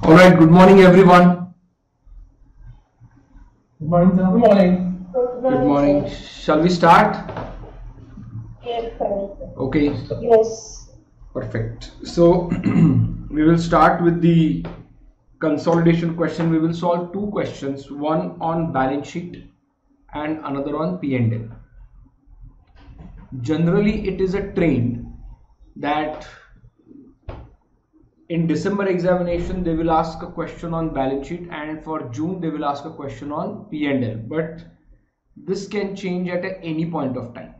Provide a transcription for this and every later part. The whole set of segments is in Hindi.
All right, good morning, everyone. Good morning, sir. Good morning. Good morning. Shall we start? Yes, sir. Okay, Yes. perfect. So, we will start with the consolidation question. We will solve two questions, one on balance sheet and another on P&L. Generally, it is a trend that in December examination they will ask a question on balance sheet, and for June they will ask a question on P&L, but this can change at any point of time,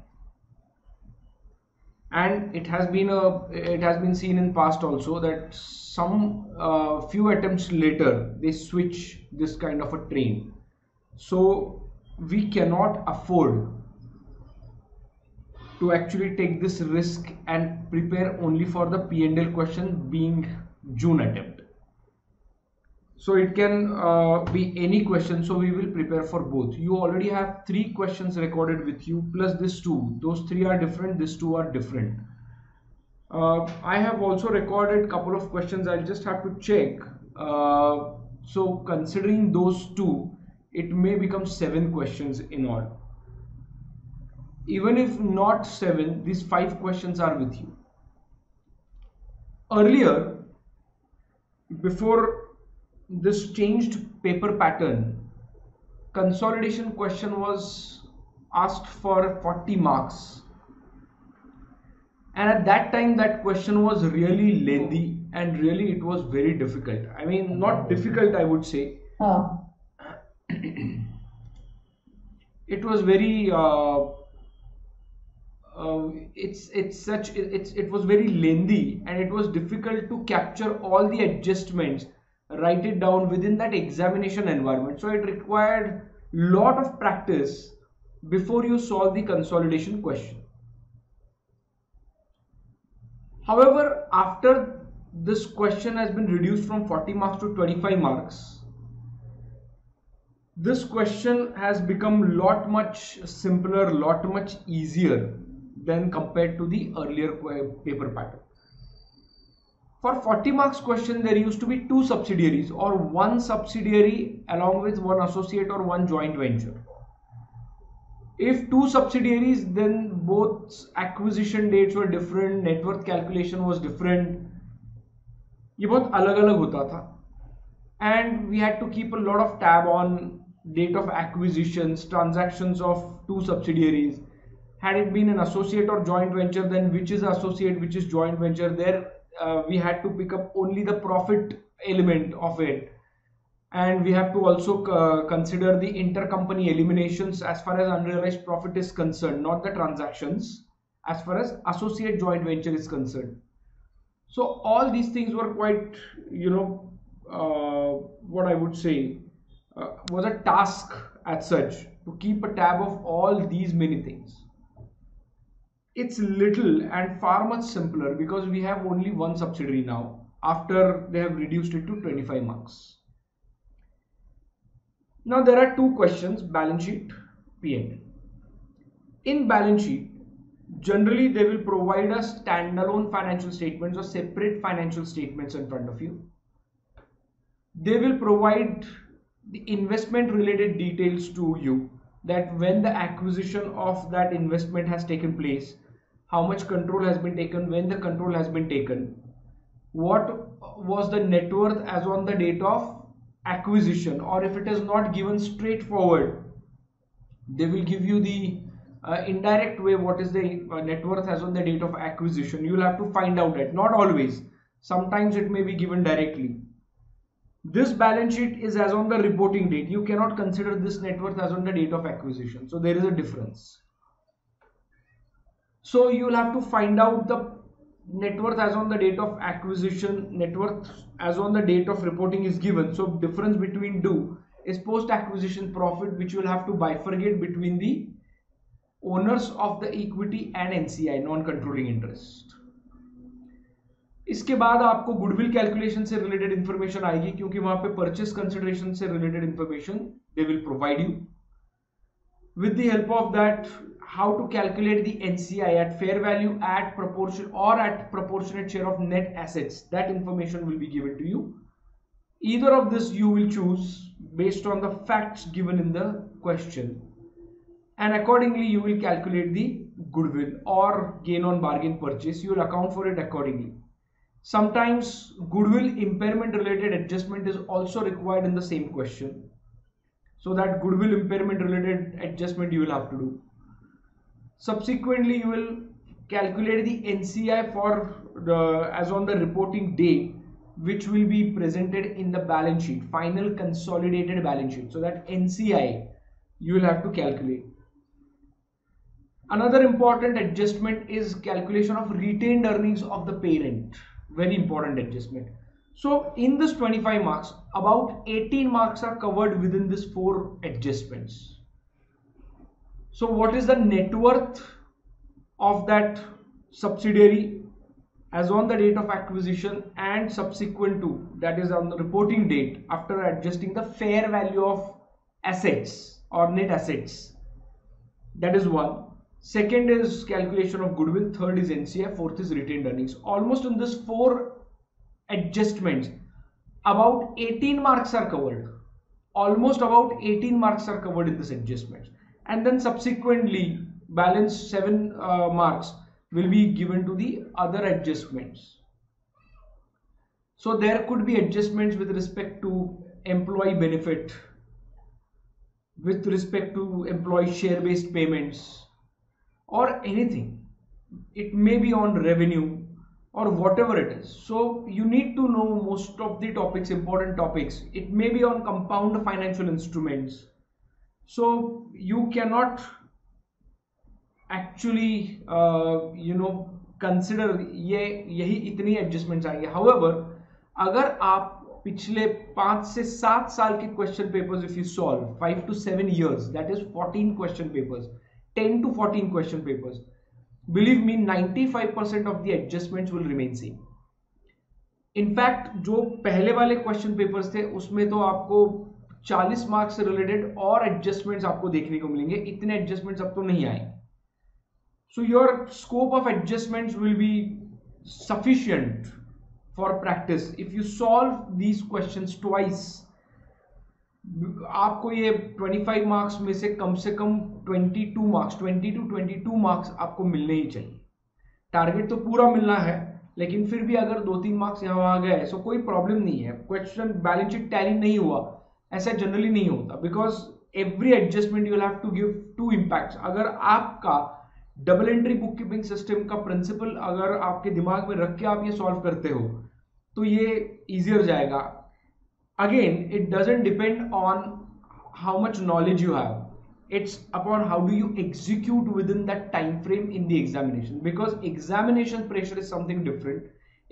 and it has been seen in past also that some few attempts later they switch this kind of a trend. So we cannot afford to actually take this risk and prepare only for the P&L question being June attempt. So it can be any question, so we will prepare for both. You already have three questions recorded with you plus this two. Those three are different, these two are different. I have also recorded couple of questions. I'll just have to check. So considering those two, it may become 7 questions in all. Even if not 7, these 5 questions are with you. Earlier, before this changed paper pattern, consolidation question was asked for 40 marks, and at that time that question was really lengthy and really it was very difficult. I mean, not difficult, I would say. It was very it was very lengthy and it was difficult to capture all the adjustments, write it down within that examination environment. So it required lot of practice before you solve the consolidation question. However, after this question has been reduced from 40 marks to 25 marks, this question has become lot much simpler, lot much easier than compared to the earlier paper pattern. For 40 marks question, there used to be two subsidiaries or one subsidiary along with one associate or one joint venture. If two subsidiaries, then both acquisition dates were different, net worth calculation was different. ये बहुत अलग अलग होता था, and we had to keep a lot of tab on date of acquisitions, transactions of two subsidiaries. Had it been an associate or joint venture, then which is associate, which is joint venture, there we had to pick up only the profit element of it, and we have to also consider the intercompany eliminations as far as unrealized profit is concerned, not the transactions as far as associate joint venture is concerned. So all these things were quite, what I would say was a task as such, to keep a tab of all these many things. It's little and far much simpler because we have only one subsidiary now after they have reduced it to 25 marks. Now there are two questions, balance sheet, P&L. In balance sheet, generally they will provide us standalone financial statements or separate financial statements in front of you. They will provide the investment related details to you, that when the acquisition of that investment has taken place, how much control has been taken, when the control has been taken, what was the net worth as on the date of acquisition, or if it is not given straightforward, they will give you the indirect way, what is the net worth as on the date of acquisition. You will have to find out that, not always, sometimes it may be given directly. This balance sheet is as on the reporting date. You cannot consider this net worth as on the date of acquisition, so there is a difference. So you will have to find out the net worth as on the date of acquisition, net worth as on the date of reporting is given. So difference between two is post acquisition profit, which you will have to bifurcate between the owners of the equity and NCI, non controlling interest. इसके बाद आपको गुडविल कैलकुलेशन से रिलेटेड इंफॉर्मेशन आएगी, क्योंकि वहां पे परचेस कंसिडरेशन से related information they will provide you. With the help of that, how to calculate the NCI at fair value, at proportion or at proportionate share of net assets, that information will be given to you Either of this you will choose based on the facts given in the question, and accordingly you will calculate the goodwill or gain on bargain purchase. You will account for it accordingly. Sometimes goodwill impairment related adjustment is also required in the same question, so that goodwill impairment related adjustment you will have to do. Subsequently you will calculate the NCI for the as on the reporting date, which will be presented in the balance sheet, final consolidated balance sheet. So that NCI you will have to calculate. Another important adjustment is calculation of retained earnings of the parent. Very important adjustment. So in this 25 marks, about 18 marks are covered within this 4 adjustments. So what is the net worth of that subsidiary as on the date of acquisition and subsequent to, that is on the reporting date, after adjusting the fair value of assets or net assets. That is one. Second is calculation of goodwill. Third is NCI. Fourth is retained earnings. Almost in this 4 adjustments, about 18 marks are covered. Almost about 18 marks are covered in this adjustment. And then subsequently, balance 7 marks will be given to the other adjustments. So there could be adjustments with respect to employee benefit, with respect to employee share-based payments, or anything. It may be on revenue or whatever it is. So you need to know most of the topics, important topics. It may be on compound financial instruments. So you cannot actually consider यही इतनी adjustments आएंगे. However, अगर आप पिछले 5 से 7 साल के question papers if you solve 5 to 7 years, that is 14 question papers, 10 to 14 question papers, believe me 95% of the adjustments will remain same. In fact, जो पहले वाले question papers थे उसमें तो आपको 40 मार्क्स से रिलेटेड और एडजस्टमेंट्स आपको देखने को मिलेंगे. इतने एडजस्टमेंट्स अब तो नहीं आए. So your scope of adjustments will be sufficient for practice. If you solve these questions twice, आपको ये 25 मार्क्स में से कम 22 मार्क्स, 20 to 22 मार्क्स आपको मिलने ही चाहिए. टारगेट तो पूरा मिलना है, लेकिन फिर भी अगर 2-3 मार्क्स यहाँ आ गए सो कोई प्रॉब्लम नहीं है. क्वेश्चन बैलेंस शीट टैली नहीं हुआ, ऐसा जनरली नहीं होता, because every adjustment you will have to give 2 impacts. अगर आपका double entry book keeping system का प्रिंसिपल अगर आपके दिमाग में रख के आप ये सॉल्व करते हो तो ये इजियर जाएगा. Again it doesn't depend on how much knowledge you have, it's upon how do you execute within that time frame in the examination, because examination pressure is something different,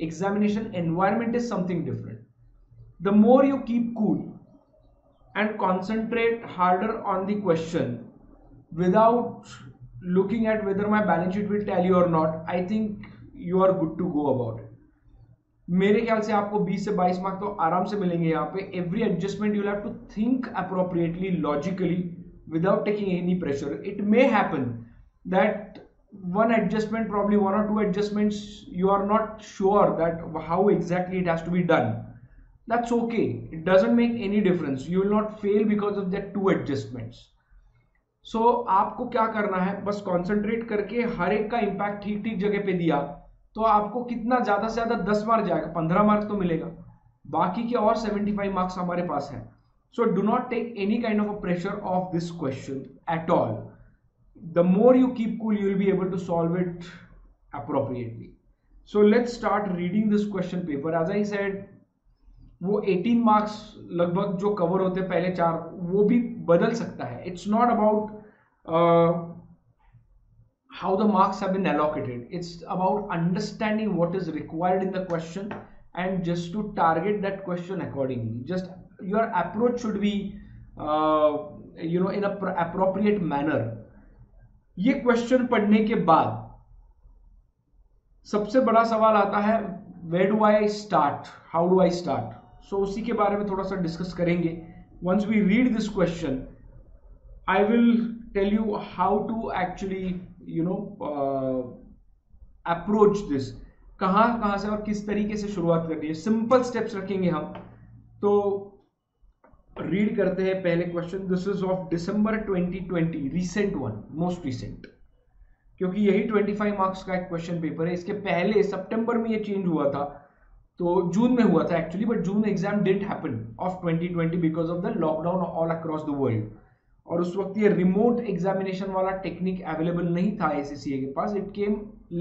examination environment is something different. The more you keep cool and concentrate harder on the question without looking at whether my balance sheet will tally or not, I think you are good to go about it. मेरे ख्याल से आपको 20 से 22 मार्क्स तो आराम से मिलेंगे यहाँ पे. Every adjustment you have to think appropriately, logically, without taking any pressure. It may happen that one adjustment, probably 1 or 2 adjustments, you are not sure that how exactly it has to be done. That's okay. It doesn't make any difference. You will not fail because of that 2 adjustments. So आपको क्या करना है, बस concentrate करके हर एक का impact ठीक ठीक जगह पे दिया तो आपको कितना ज़्यादा से ज़्यादा 10 मार्क जाएगा, 15 मार्क तो मिलेगा. बाकी के और 75 मार्क्स हमारे पास है. So do not take any kind of a pressure of this question at all. The more you keep cool, you will be able to solve it appropriately. So let's start reading this question paper. As I said, वो 18 marks लगभग जो cover होते हैं पहले 4, वो भी बदल सकता है. It's not about how the marks have been allocated. It's about understanding what is required in the question and just to target that question accordingly. Just your approach should be in a appropriate manner. ये क्वेश्चन पढ़ने के बाद सबसे बड़ा सवाल आता है, where do I start, how do I start? So उसी के बारे में थोड़ा सा डिस्कस करेंगे. Once we read this question, I will tell you how to actually approach this. कहाँ से और किस तरीके से शुरुआत करनी है. सिंपल स्टेप्स रखेंगे हम तो रीड करते हैं पहले question. This is of December 2020, recent one, most recent, क्योंकि यही 25 मार्क्स का एक क्वेश्चन पेपर है. इसके पहले सितंबर में ये चेंज हुआ था, तो जून में हुआ था actually, but June exam didn't happen of 2020 because of the lockdown all across the world. और उस वक्त ये रिमोट एग्जामिनेशन वाला टेक्निक अवेलेबल नहीं था ACCA के पास. It came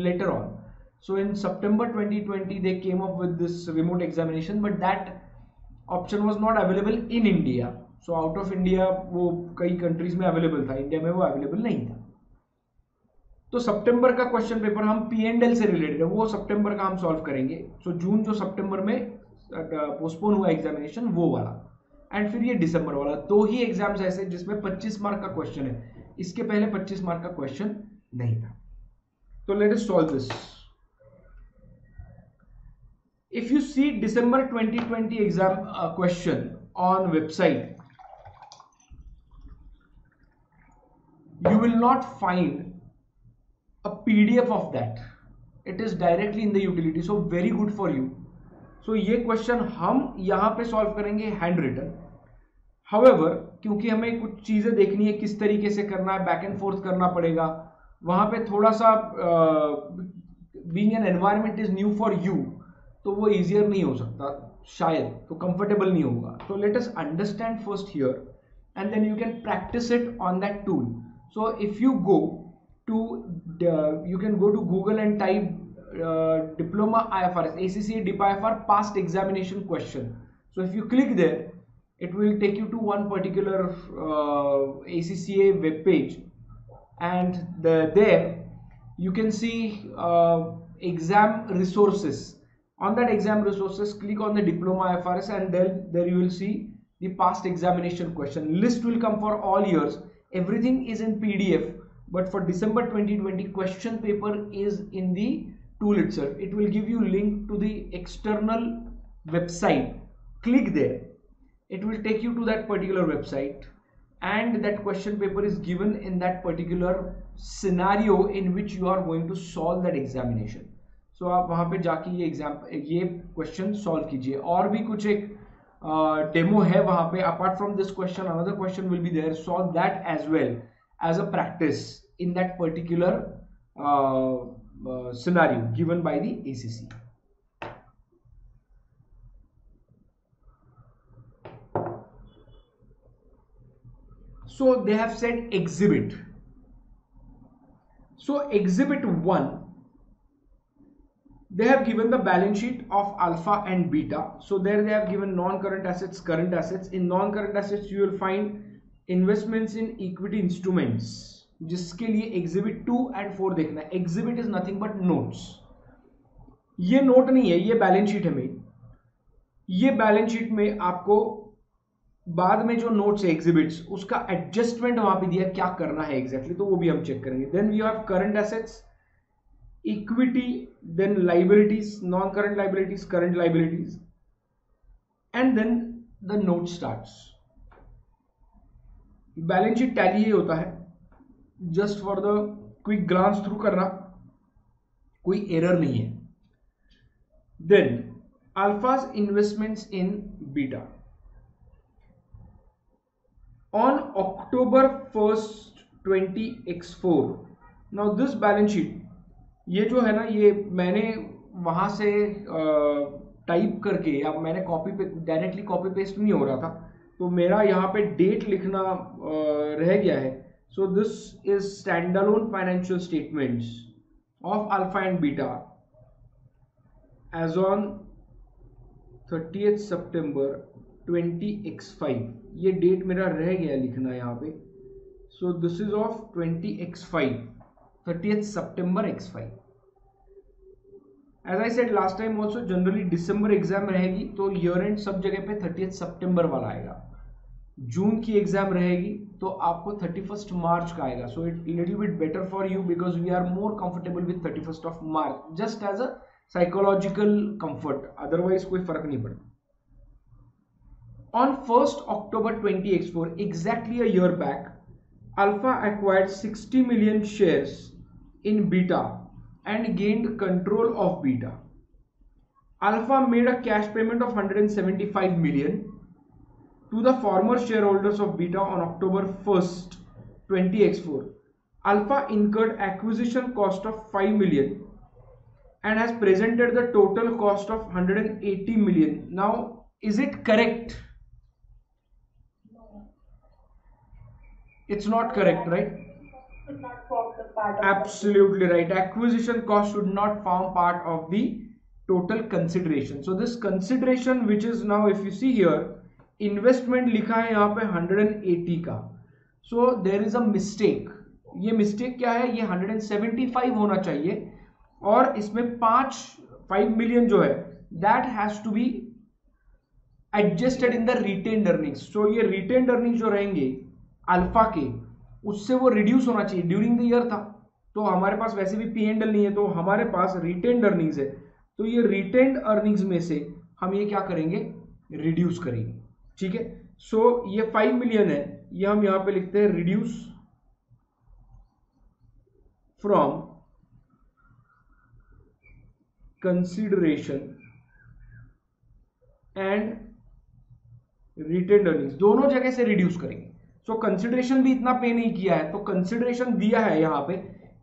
later on. So in September 2020 they came up with this remote examination, but that option was not available in India. So out of India वो कई कंट्रीज में अवेलेबल था, इंडिया में वो अवेलेबल नहीं था. तो सितंबर का क्वेश्चन पेपर हम P&L से रिलेटेड है, वो सितंबर का हम सॉल्व करेंगे. सो जून जो सितंबर में पोस्टपोन हुआ एग्जामिनेशन वो वाला, एंड फिर ये दिसंबर वाला. दो ही एग्जाम्स ऐसे जिसमें 25 मार्क का क्वेश्चन है. इसके पहले 25 मार्क का क्वेश्चन नहीं था. तो let us solve this. If you see December 2020 exam question on website, you will not find a PDF of that. It is directly in the utility, so very good for you. So ये क्वेश्चन हम यहाँ पे सॉल्व करेंगे हैंड रिटन. हाउएवर क्योंकि हमें कुछ चीजें देखनी है, किस तरीके से करना है, बैक एंड फोर्थ करना पड़ेगा, वहां पे थोड़ा सा being an environment is new for you, तो वो इजियर नहीं हो सकता शायद, तो कंफर्टेबल नहीं होगा. तो let us understand first here and then you can practise it on that tool. So if you go to you can go to Google and type diploma IFRS ACCA DIP IFR past examination question. So if you click there, it will take you to one particular ACCA web page, and there you can see exam resources. On that exam resources, click on the diploma IFRS, and then there you will see the past examination question list will come for all years. Everything is in PDF, but for December 2020 question paper is in the tool itself. It will give you link to the external website. Click there, it will take you to that particular website, and that question paper is given in that particular scenario in which you are going to solve that examination. So आप वहाँ पे जाके ये question solve कीजिए. और भी कुछ एक डेमो है वहां पे. Apart from this question another question will be there. Solve that as well as a practice in that particular scenario given by the ACCA. So they have said exhibit. So exhibit 1, they have given the balance sheet of alpha and beta. So there they have given non-current assets, current assets. In non-current assets you will find investments in equity instruments, जिसके लिए exhibit 2 and 4 देखना है. exhibit is nothing but notes. ये नोट नहीं है, ये बैलेंस शीट है मेरी. ये बैलेंस शीट में आपको बाद में जो नोट्स है एग्जिबिट्स, उसका एडजस्टमेंट वहां पे दिया, क्या करना है एग्जैक्टली, तो वो भी हम चेक करेंगे. Then we have current assets, equity, then liabilities, non current liabilities, current liabilities, and then the note starts. Balance sheet tally ये होता है, just for the quick glance through करना, कोई एरर नहीं है. Then Alpha's investments in Beta. On October 1st 20x4, now this balance sheet, ये जो है ना, ये मैंने वहां से टाइप करके, या मैंने कॉपी पे डायरेक्टली कॉपी पेस्ट नहीं हो रहा था, तो मेरा यहाँ पे डेट लिखना रह गया है. So this is stand alone financial statements of Alpha and Beta as on 30th September 20x5. ये डेट मेरा रह गया लिखना यहाँ पे. So this is of 20x5, 30th September x5. As I said last time also, generally दिसंबर एग्जाम रहेगी तो ईयर एंड सब जगह पे 30th September वाला आएगा. जून की एग्जाम रहेगी तो आपको 31st March का आएगा. So it little bit better for you because we are more comfortable with 31st March, just as a psychological comfort, otherwise कोई फर्क नहीं पड़ता. On 1st October 20x4, exactly a year back, Alpha acquired 60 million shares in Beta and gained control of Beta. Alpha made a cash payment of 175 million to the former shareholders of Beta on October 1st, 20x4. Alpha incurred acquisition cost of 5 million and has presented the total cost of 180 million. Now, is it correct? It's not correct, right? Should not form the part of Absolutely right. Acquisition cost should not form part of the total consideration. So this consideration, which is now, if you see here, investment लिखा है यहाँ पे 180 का. So there is a mistake. ये mistake क्या है? ये 175 होना चाहिए और इसमें 5 million जो है that has to be adjusted in the retained earnings. So ये retained earnings जो रहेंगे अल्फा के, उससे वो रिड्यूस होना चाहिए. ड्यूरिंग द ईयर था तो हमारे पास वैसे भी P&L नहीं है, तो हमारे पास रिटेन्ड अर्निंग्स है. तो ये रिटेन्ड अर्निंग्स में से हम ये क्या करेंगे? रिड्यूस करेंगे. ठीक है. सो ये 5 मिलियन है, ये हम यहां पे लिखते हैं reduce from consideration and retained earnings, दोनों जगह से रिड्यूस करेंगे. सो कंसिडरेशन भी इतना पे नहीं किया है, तो कंसिडरेशन दिया है यहां पे.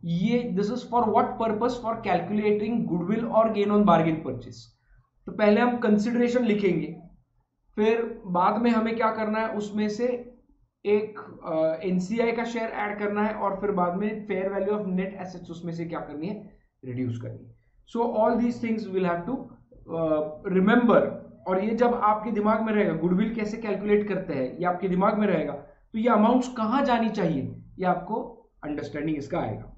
ये this is for what purpose? For calculating goodwill और गेन ऑन बार्गेन परचेस. तो पहले हम कंसिडरेशन लिखेंगे, फिर बाद में हमें क्या करना है, उसमें से एक एनसीआई का शेयर ऐड करना है और फिर बाद में fair value of net assets उसमें से क्या करनी है? रिड्यूस करनी है. So all these things will have to remember. और ये जब आपके दिमाग में रहेगा, गुडविल कैसे कैलकुलेट करते हैं ये आपके दिमाग में रहेगा, तो ये अमाउंट्स कहां जानी चाहिए ये आपको अंडरस्टैंडिंग इसका आएगा.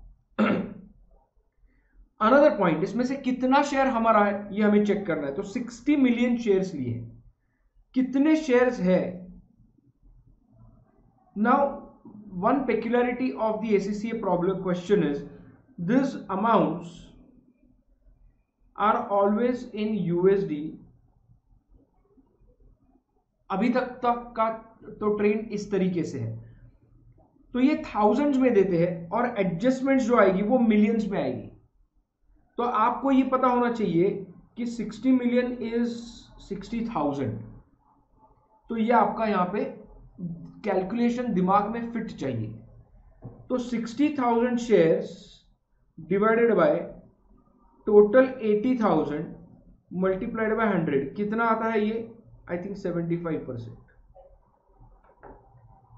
अनदर पॉइंट, इसमें से कितना शेयर हमारा है ये हमें चेक करना है. तो 60 मिलियन शेयर्स लिए हैं, कितने शेयर्स है? Now one peculiarity of the ACCA problem question is this amounts are always in USD. अभी तक का तो ट्रेंड इस तरीके से है, तो ये थाउजेंड्स में देते हैं और एडजस्टमेंट्स जो आएगी वो मिलियंस में आएगी. तो आपको ये पता होना चाहिए कि 60 मिलियन इज 60,000. तो ये आपका यहां पे कैलकुलेशन दिमाग में फिट चाहिए. तो 60,000 shares divided by total 80,000 multiplied by 100, कितना आता है ये? I think 75%.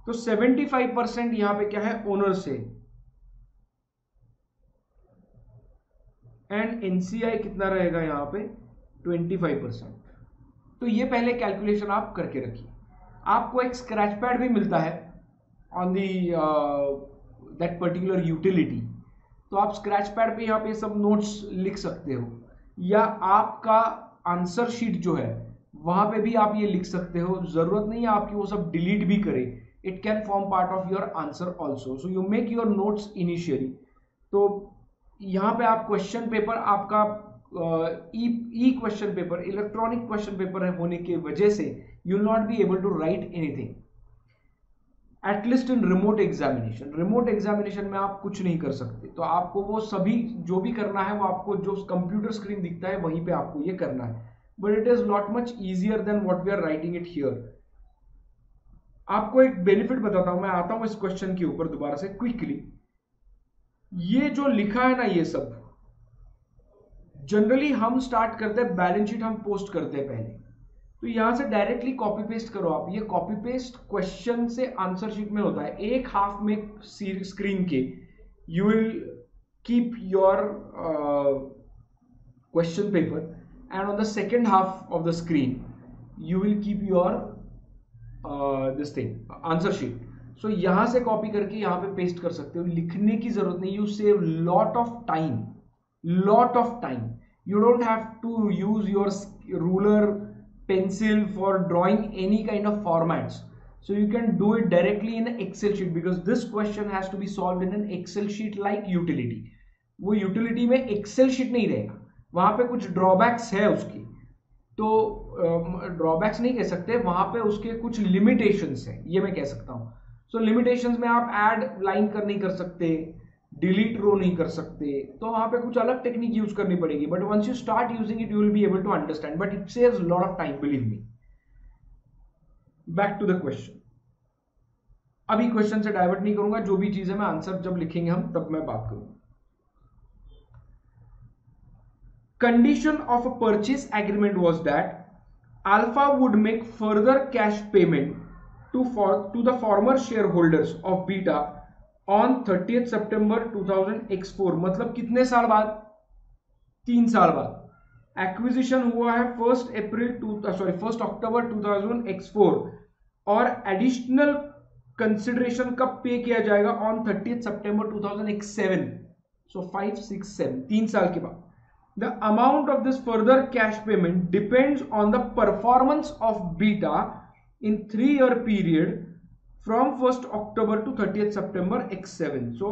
तो 75% यहां पे क्या है? ओनर से. एंड एनसीआई कितना रहेगा यहां पे? 25%. तो ये पहले कैलकुलेशन आप करके रखिए. आपको एक स्क्रैच पैड भी मिलता है on the that particular utility. तो आप स्क्रैच पैड पे यहां पे सब नोट्स लिख सकते हो, या आपका आंसर शीट जो है वहां पे भी आप ये लिख सकते हो. जरूरत नहीं है आपकी वो सब डिलीट भी करे. It can form part of your answer also. So you make your notes initially. तो यहाँ पे आप क्वेश्चन पेपर आपका E question paper, electronic question paper होने की वजह से you will not be able to write anything. At least in remote examination. Remote examination में आप कुछ नहीं कर सकते. तो आपको वो सभी जो भी करना है वो आपको जो कंप्यूटर स्क्रीन दिखता है वहीं पे आपको ये करना है. But it is lot much easier than what we are writing it here. आपको एक बेनिफिट बताता हूं. मैं आता हूं इस क्वेश्चन के ऊपर दोबारा से क्विकली. ये जो लिखा है ना, ये सब जनरली हम स्टार्ट करते हैं, बैलेंस शीट हम पोस्ट करते हैं पहले. तो यहां से डायरेक्टली कॉपी पेस्ट करो आप. ये कॉपी पेस्ट क्वेश्चन से आंसर शीट में होता है. एक हाफ में स्क्रीन के you will keep your question paper and on the second half of the screen you will keep your this thing answer sheet. So यहां से कॉपी करके यहां पे पेस्ट कर सकते हो. लिखने की जरूरत नहीं. You save lot of time. You don't have to use your ruler, pencil for drawing any kind of formats. So you can do it directly in an Excel sheet, because this question has to be solved in an Excel sheet like utility. वो utility में Excel sheet नहीं रहेगा, वहां पे कुछ drawbacks है उसकी. तो ड्रॉबैक्स नहीं कह सकते, वहां पे उसके कुछ लिमिटेशंस हैं, ये मैं कह सकता हूं. सो लिमिटेशंस में आप ऐड लाइन कर नहीं कर सकते, डिलीट रो नहीं कर सकते, तो वहां पे कुछ अलग टेक्निक यूज करनी पड़ेगी, but once you start using it you will be able to understand, but it saves lot of time, believe me. Back to the question. अभी क्वेश्चन से डाइवर्ट नहीं करूंगा, जो भी चीज है मैं आंसर जब लिखेंगे हम तब मैं बात करूंगा। Condition of a purchase agreement was that Alpha would make further cash payment to the former shareholders of Beta on 30th September 2000x4। मतलब कितने साल बाद? 3 साल बाद। एक्विजिशन हुआ है 1 अक्टूबर 2000x4 और एडिशनल कंसिडरेशन कब पे किया जाएगा? On 30th September 2000x7। सो 5, 6, 7 3 साल के बाद। The amount of this further cash payment depends on the performance of Beta in 3-year period from 1st October to 30th September x7. So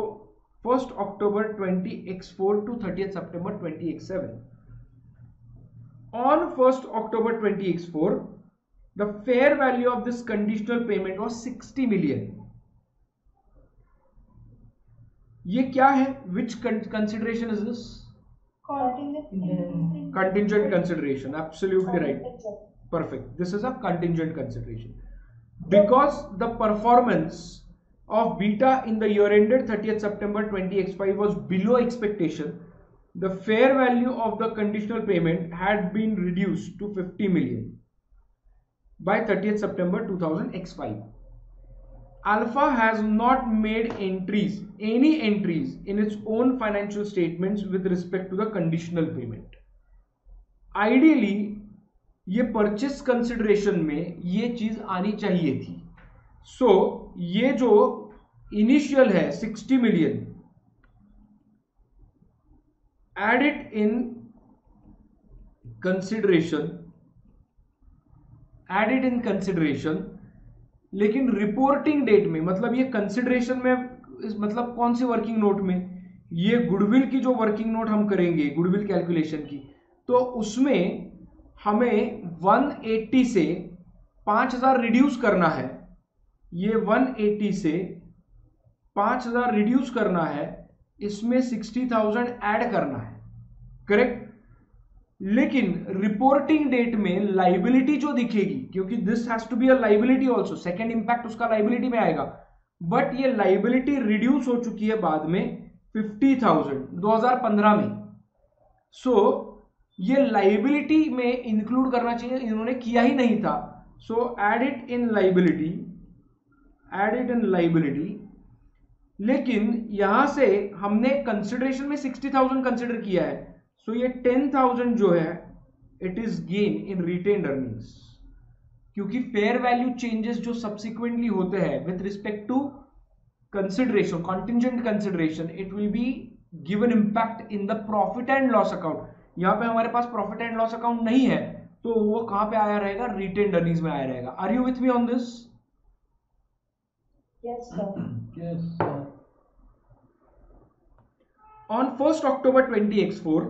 1st October 20x4 to 30th September 20x7. On 1st October 20x4, the fair value of this conditional payment was 60 million. ये क्या है? Which consideration is this? Contingent consideration, absolutely right, perfect. This is a contingent consideration because the performance of Beta in the year ended 30th September 20x5 was below expectation. The fair value of the conditional payment had been reduced to 50 million by 30th September 2000x5. Alpha has not made any entries in its own financial statements with respect to the conditional payment. Ideally, ये purchase consideration में ये चीज आनी चाहिए थी। So, ये जो initial है 60 million, add it in consideration, लेकिन रिपोर्टिंग डेट में, मतलब ये कंसिडरेशन में, मतलब कौन सी वर्किंग नोट में? ये गुडविल की जो वर्किंग नोट हम करेंगे गुडविल कैलकुलेशन की, तो उसमें हमें 180 से 5000 रिड्यूस करना है। ये 180 से 5000 रिड्यूस करना है, इसमें 60,000 ऐड करना है, करेक्ट। लेकिन रिपोर्टिंग डेट में लाइबिलिटी जो दिखेगी, क्योंकि this has to be a liability also, second impact उसका लाइबिलिटी में आएगा, बट ये लाइबिलिटी रिड्यूस हो चुकी है बाद में 50,000 2015 में। सो ये लाइबिलिटी में इंक्लूड करना चाहिए, इन्होंने किया ही नहीं था। सो एड इट इन लाइबिलिटी, लेकिन यहां से हमने कंसिडरेशन में 60,000 कंसिडर किया है। सो ये 10,000 जो है it is gain in retained earnings, क्योंकि फेयर वैल्यू चेंजेस जो सब्सिक्वेंटली होते हैं with respect to consideration, contingent consideration, it will be given impact in the profit and loss account. यहां पे हमारे पास प्रॉफिट एंड लॉस अकाउंट नहीं है, तो वो कहां पे आया रहेगा? रिटेन्ड अर्निंग्स में आया रहेगा। Are you with me on this? Yes, sir. Yes, sir. On 1st October 20x4,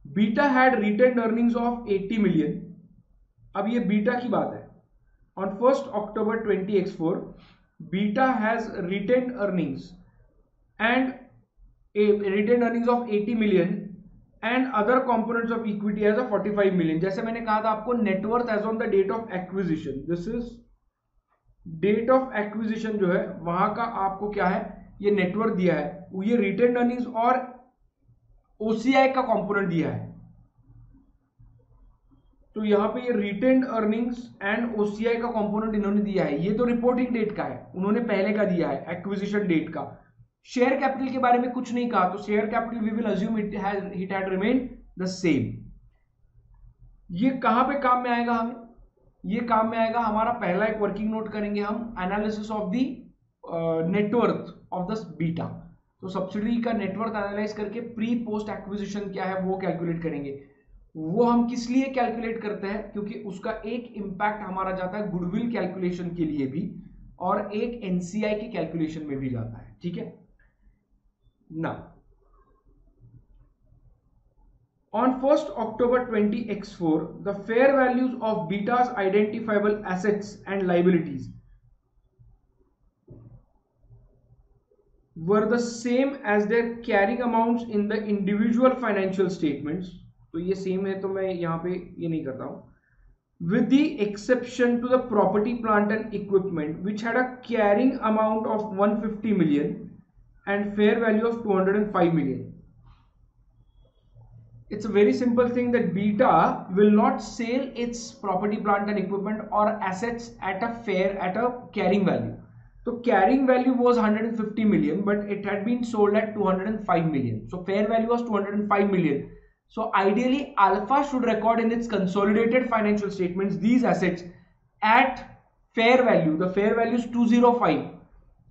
Beta had retained earnings of 80 million. अब ये बीटा की बात है। On 1st October 20x4, Beta has retained earnings of 80 million and other components of equity as a 45 million. जैसे मैंने कहा था आपको, net worth as on the date of acquisition, this is date of acquisition जो है वहां का आपको क्या है, ये नेटवर्थ दिया है, ये रिटेन्ड अर्निंग्स और ओसीआई का कंपोनेंट दिया है। तो यहां पे ये रिटेन्ड अर्निंग्स एंड ओसीआई का कंपोनेंट इन्होंने दिया है। ये तो रिपोर्टिंग डेट का है, उन्होंने पहले का दिया है एक्विजिशन डेट का। शेयर कैपिटल के बारे में कुछ नहीं कहा, तो share capital V will assume it had remained the same. ये कहां पे काम में आएगा हमें? ये काम में आएगा, हमारा पहला एक वर्किंग नोट करेंगे हम, analysis of the net worth of the beta. तो सब्सिडरी का नेटवर्थ एनालाइज करके प्री पोस्ट एक्विजिशन क्या है वो कैलकुलेट करेंगे। वो हम किस लिए कैलकुलेट करते हैं? क्योंकि उसका एक इंपैक्ट हमारा जाता है गुडविल कैलकुलेशन के लिए भी, और एक एनसीआई के कैलकुलेशन में भी जाता है, ठीक है ना। On 1st October 20x4, the fair values of Beta's identifiable assets and liabilities. were the same as their carrying amounts in the individual financial statements, तो ये सेम है तो मैं यहाँ पे ये नहीं करता हूँ, with the exception to the property plant and equipment which had a carrying amount of 150 million and fair value of 205 million. It's a very simple thing that Beta will not sell its property plant and equipment or assets at a carrying value. So carrying value was 150 million, but it had been sold at 205 million. So fair value was 205 million. So ideally, Alpha should record in its consolidated financial statements these assets at fair value. The fair value is 205.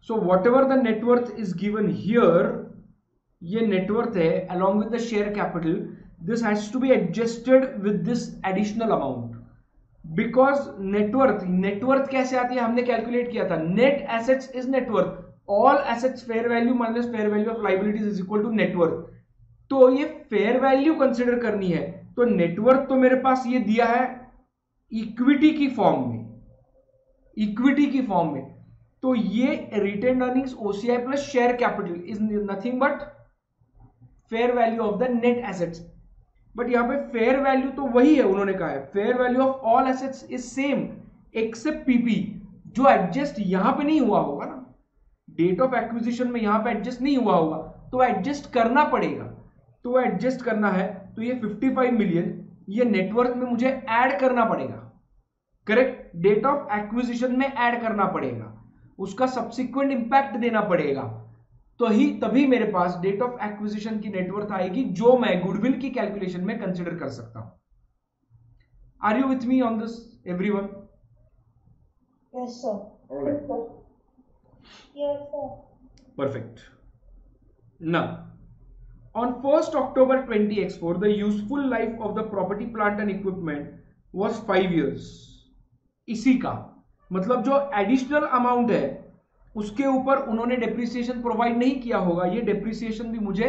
So whatever the net worth is given here, ये net worth है along with the share capital. This has to be adjusted with this additional amount. Because net worth कैसे आती है, हमने कैलकुलेट किया था, net assets is net worth, all assets fair value minus fair value of liabilities is equal to net worth. तो ये fair value कंसिडर करनी है, तो net worth तो मेरे पास ये दिया है इक्विटी की फॉर्म में, तो ये retain earnings OCI plus share capital is nothing but fair value of the net assets. But यहाँ पे फेयर वैल्यू तो वही है, उन्होंने कहा है fair value of all assets is same except PP, जो एडजस्ट यहां पे नहीं हुआ होगा ना, डेट ऑफ एक्विजिशन में यहां पे एडजस्ट नहीं हुआ होगा, तो एडजस्ट करना पड़ेगा. तो वो एडजस्ट करना है, तो ये 55 मिलियन ये नेटवर्थ में मुझे ऐड करना पड़ेगा. करेक्ट, डेट ऑफ एक्विजिशन में ऐड करना पड़ेगा, उसका सब्सिक्वेंट इंपैक्ट देना पड़ेगा, तो ही तभी मेरे पास डेट ऑफ एक्विजिशन की नेटवर्थ आएगी, जो मैं गुडविल की कैलकुलेशन में कंसीडर कर सकता हूं. Are you with me on this everyone? Yes, sir. All right. Yes, sir. Perfect. Now, on 1st October 20x4, the useful life of the property, plant and equipment was 5 years. इसी का मतलब जो एडिशनल अमाउंट है उसके ऊपर उन्होंने डेप्रिसिएशन प्रोवाइड नहीं किया होगा, ये डेप्रिसिएशन भी मुझे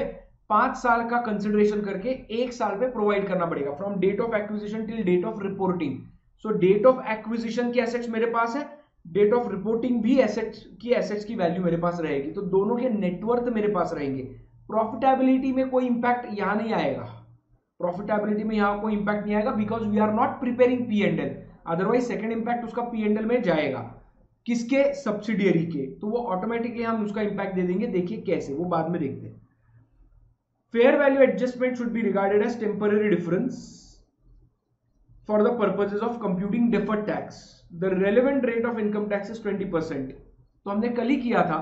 5 साल का कंसिडरेशन करके 1 साल पे प्रोवाइड करना पड़ेगा, from date of acquisition till date of reporting. So date of acquisition की एसेट्स मेरे पास है, डेट ऑफ रिपोर्टिंग भी एसेट्स की वैल्यू मेरे पास रहेगी, तो दोनों के नेटवर्थ मेरे पास रहेंगे. प्रॉफिटेबिलिटी में कोई इंपैक्ट यहां नहीं आएगा, प्रॉफिटेबिलिटी में यहां कोई इंपैक्ट नहीं आएगा, because we are not preparing P&L. Otherwise second impact उसका P&L में जाएगा, किसके, सब्सिडियरी के, तो वो ऑटोमेटिकली हम उसका इंपैक्ट दे देंगे. देखिए कैसे, वो बाद में देखते हैं. Fair value adjustment should be regarded as temporary difference for the purposes of computing deferred tax. The relevant rate of income tax is 20%. तो हमने कल ही किया था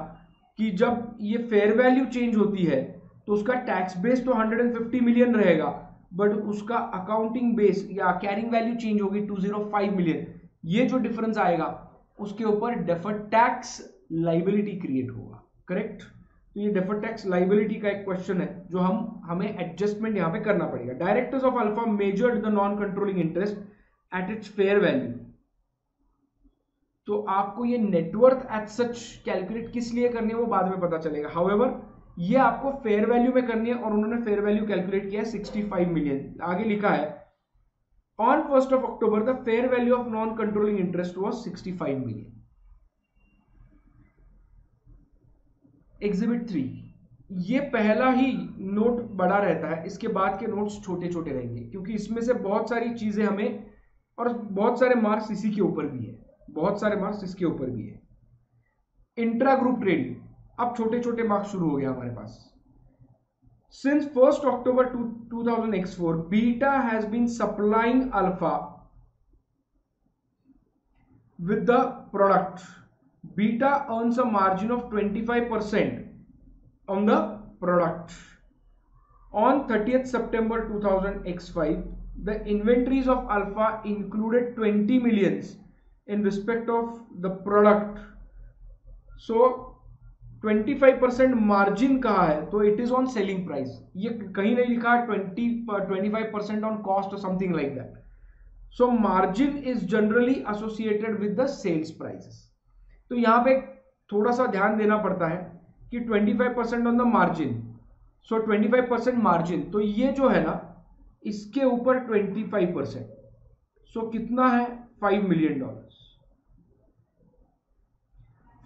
कि जब ये फेयर वैल्यू चेंज होती है तो उसका टैक्स बेस तो 150 मिलियन रहेगा, बट उसका अकाउंटिंग बेस या कैरिंग वैल्यू चेंज होगी 205 मिलियन. ये जो डिफरेंस आएगा उसके ऊपर डेफर्ड टैक्स लाइबिलिटी क्रिएट होगा. करेक्ट, तो ये डेफर्ड टैक्स लाइबिलिटी का एक क्वेश्चन है जो हमें एडजस्टमेंट यहां पे करना पड़ेगा. Directors of alpha measured the non controlling interest at its fair value. तो आपको ये नेटवर्थ एट सच कैलकुलेट किस लिए करनी है वो बाद में पता चलेगा. हाउएवर ये आपको फेयर वैल्यू में करनी है, और उन्होंने फेयर वैल्यू कैलकुलेट किया है 65 मिलियन. आगे लिखा है on 1st of October the fair value of non-controlling interest was 65 million. Exhibit 3, ये पहला ही नोट बड़ा रहता है, इसके बाद के नोट्स छोटे छोटे रहेंगे, क्योंकि इसमें से बहुत सारी चीजें हमें, और बहुत सारे मार्क्स इसी के ऊपर भी है, बहुत सारे मार्क्स इसके ऊपर भी है. इंट्रा ग्रुप ट्रेडिंग, अब छोटे छोटे मार्क्स शुरू हो गया हमारे पास. Since 1st October 2004, Beta has been supplying Alpha with the product. Beta earns a margin of 25% on the product. On 30th September 2000x5, the inventories of Alpha included 20 millions in respect of the product. So 25% margin कहा है, तो it is on selling price. ये कहीं नहीं लिखा 25% ऑन कॉस्ट और something like that. So margin is generally associated with the sales prices. तो यहां पे थोड़ा सा ध्यान देना पड़ता है कि 25% on the margin, so 25% margin, तो ये जो है ना इसके ऊपर 25%, सो कितना है $5 million.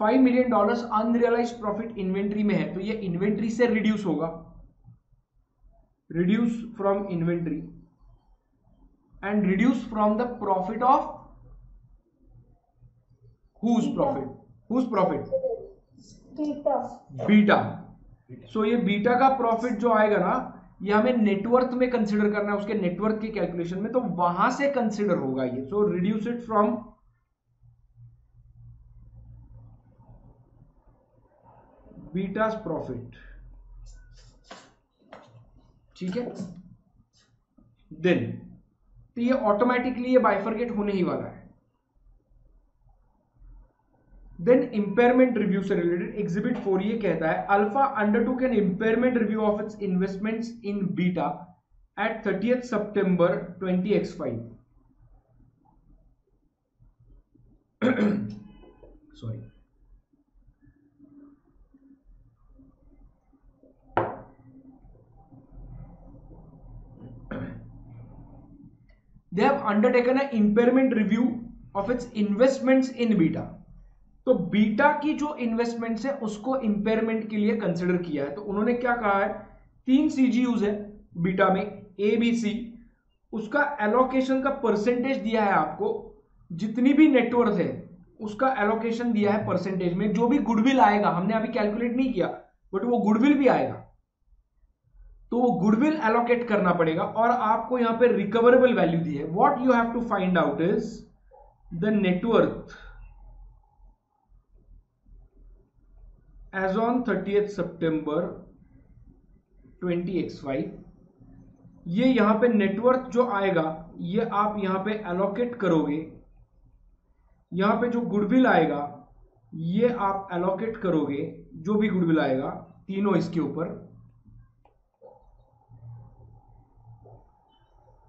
$5 million unrealised profit inventory में है, तो ये इन्वेंट्री से रिड्यूस होगा, reduce from inventory and reduce from the profit of whose profit Beta. Beta. So ये बीटा का प्रॉफिट जो आएगा ना, ये हमें नेटवर्थ में कंसीडर करना है, उसके नेटवर्थ के कैलकुलेशन में, तो वहां से कंसीडर होगा ये। सो रिड्यूस इट फ्रॉम बीटा's प्रॉफिट, ठीक है। देन तो ये ऑटोमेटिकली ये बाइफरकेट होने ही वाला है। देन इंपेयरमेंट रिव्यू से रिलेटेड एग्जिबिट 4 ये कहता है Alpha undertook an impairment review of its investments in Beta at 30th September 20x5। Sorry, they have undertaken an impairment review of its investments in beta। तो बीटा की जो इन्वेस्टमेंट्स है उसको इंपेयरमेंट के लिए कंसिडर किया है। तो उन्होंने क्या कहा है, 3 CGUs है बीटा में, ए बी सी, उसका एलोकेशन का परसेंटेज दिया है आपको, जितनी भी नेटवर्थ है उसका एलोकेशन दिया है परसेंटेज में। जो भी गुडविल आएगा, हमने अभी कैलकुलेट नहीं किया बट वो गुडविल भी आएगा, तो वो गुडविल एलोकेट करना पड़ेगा। और आपको यहां पे रिकवरेबल वैल्यू दी है। What you have to find out is the net worth as on 30th September 20x5। ये यहां पे नेटवर्थ जो आएगा ये आप यहां पे एलोकेट करोगे, यहां पे जो गुडविल आएगा ये आप एलोकेट करोगे, जो भी गुडविल आएगा तीनों इसके ऊपर,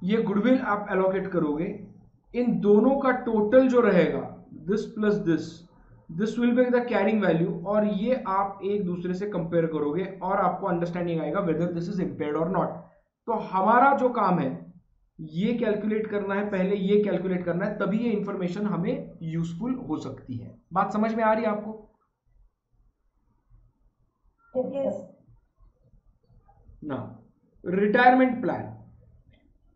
ये गुडविल आप एलोकेट करोगे। इन दोनों का टोटल जो रहेगा, this plus this will be the carrying value, और ये आप एक दूसरे से कंपेयर करोगे और आपको अंडरस्टैंडिंग आएगा वेदर दिस इज इम्पेयर्ड और नॉट। तो हमारा जो काम है ये कैलकुलेट करना है, पहले ये कैलकुलेट करना है, तभी ये इंफॉर्मेशन हमें यूजफुल हो सकती है। बात समझ में आ रही है आपको? ना retirement plan,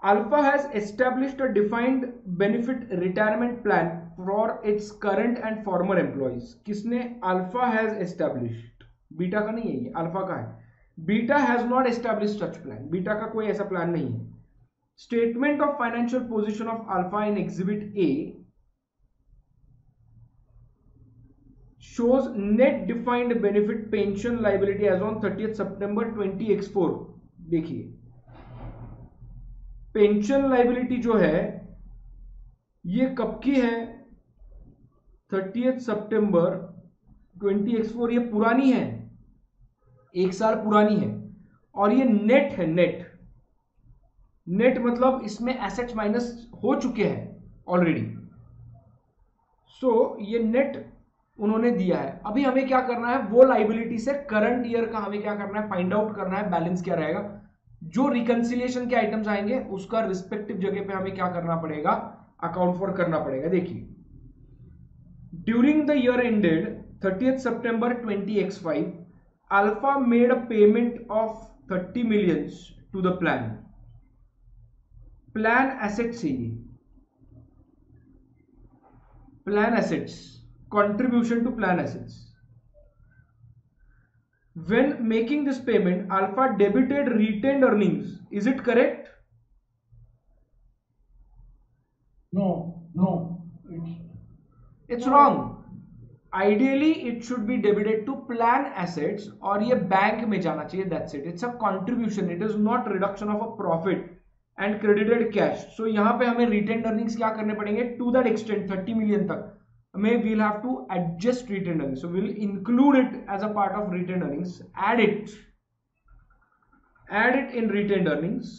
Alpha has established a defined benefit retirement plan for its current and former employees। किसने? Alpha has established, बीटा का नहीं है ये, अल्फा का है। Beta has not established such plan, beta का कोई ऐसा प्लान नहीं है। Statement of financial position of Alpha in Exhibit A shows net defined benefit pension liability as on 30th September 20x4। देखिए पेंशन लाइबिलिटी जो है ये कब की है, 30th September 20x4, ये पुरानी है, 1 साल पुरानी है, और ये नेट है। नेट मतलब इसमें एसेट्स माइनस हो चुके हैं ऑलरेडी। सो ये नेट उन्होंने दिया है। अभी हमें क्या करना है, वो लाइबिलिटी से करंट ईयर का हमें क्या करना है, फाइंड आउट करना है बैलेंस क्या रहेगा। जो रिकंसिलिएशन के आइटम्स आएंगे उसका रिस्पेक्टिव जगह पे हमें क्या करना पड़ेगा, अकाउंट फॉर करना पड़ेगा। देखिए during the year ended 30th September 20x5 Alpha made a payment of 30 million to the plan assets है ये, plan assets, contribution to plan assets। When making this payment, Alpha debited retained earnings. Is it correct? No. It's wrong. Ideally, it should be debited to plan assets, और ये बैंक में जाना चाहिए। That's it. It's a contribution. It is not reduction of a profit and credited cash. So यहाँ पे हमें retained earnings क्या करने पड़ेंगे? To that extent, 30 million तक हमें we'll have to adjust retained earnings. So we'll include it as a part of retained earnings, add it in retained earnings,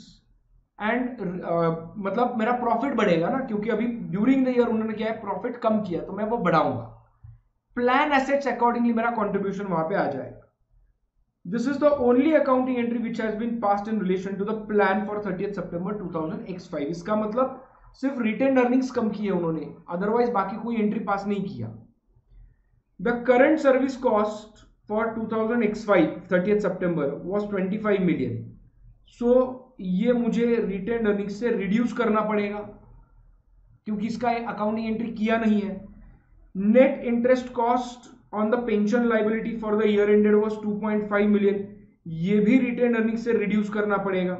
and मतलब मेरा प्रॉफिट बढ़ेगा ना, क्योंकि अभी ड्यूरिंग द ईयर उन्होंने क्या है, प्रॉफिट कम किया, तो मैं वो बढ़ाऊंगा। प्लान एसेट्स अकॉर्डिंगली मेरा कंट्रीब्यूशन वहां पे आ जाएगा। This is the only accounting entry which has been passed in relation to the plan for 30th September 2000x5। इसका मतलब सिर्फ रिटेन अर्निंग्स कम किए उन्होंने, अदरवाइज बाकी कोई एंट्री पास नहीं किया। The current service cost for 2005 30th September was 25 million. सो ये मुझे रिटेन अर्निंग से रिड्यूस करना पड़ेगा क्योंकि इसका अकाउंटिंग एंट्री किया नहीं है. Net interest cost on the pension liability for the year ended was 2.5 million. ये भी रिटेन अर्निंग से रिड्यूस करना पड़ेगा.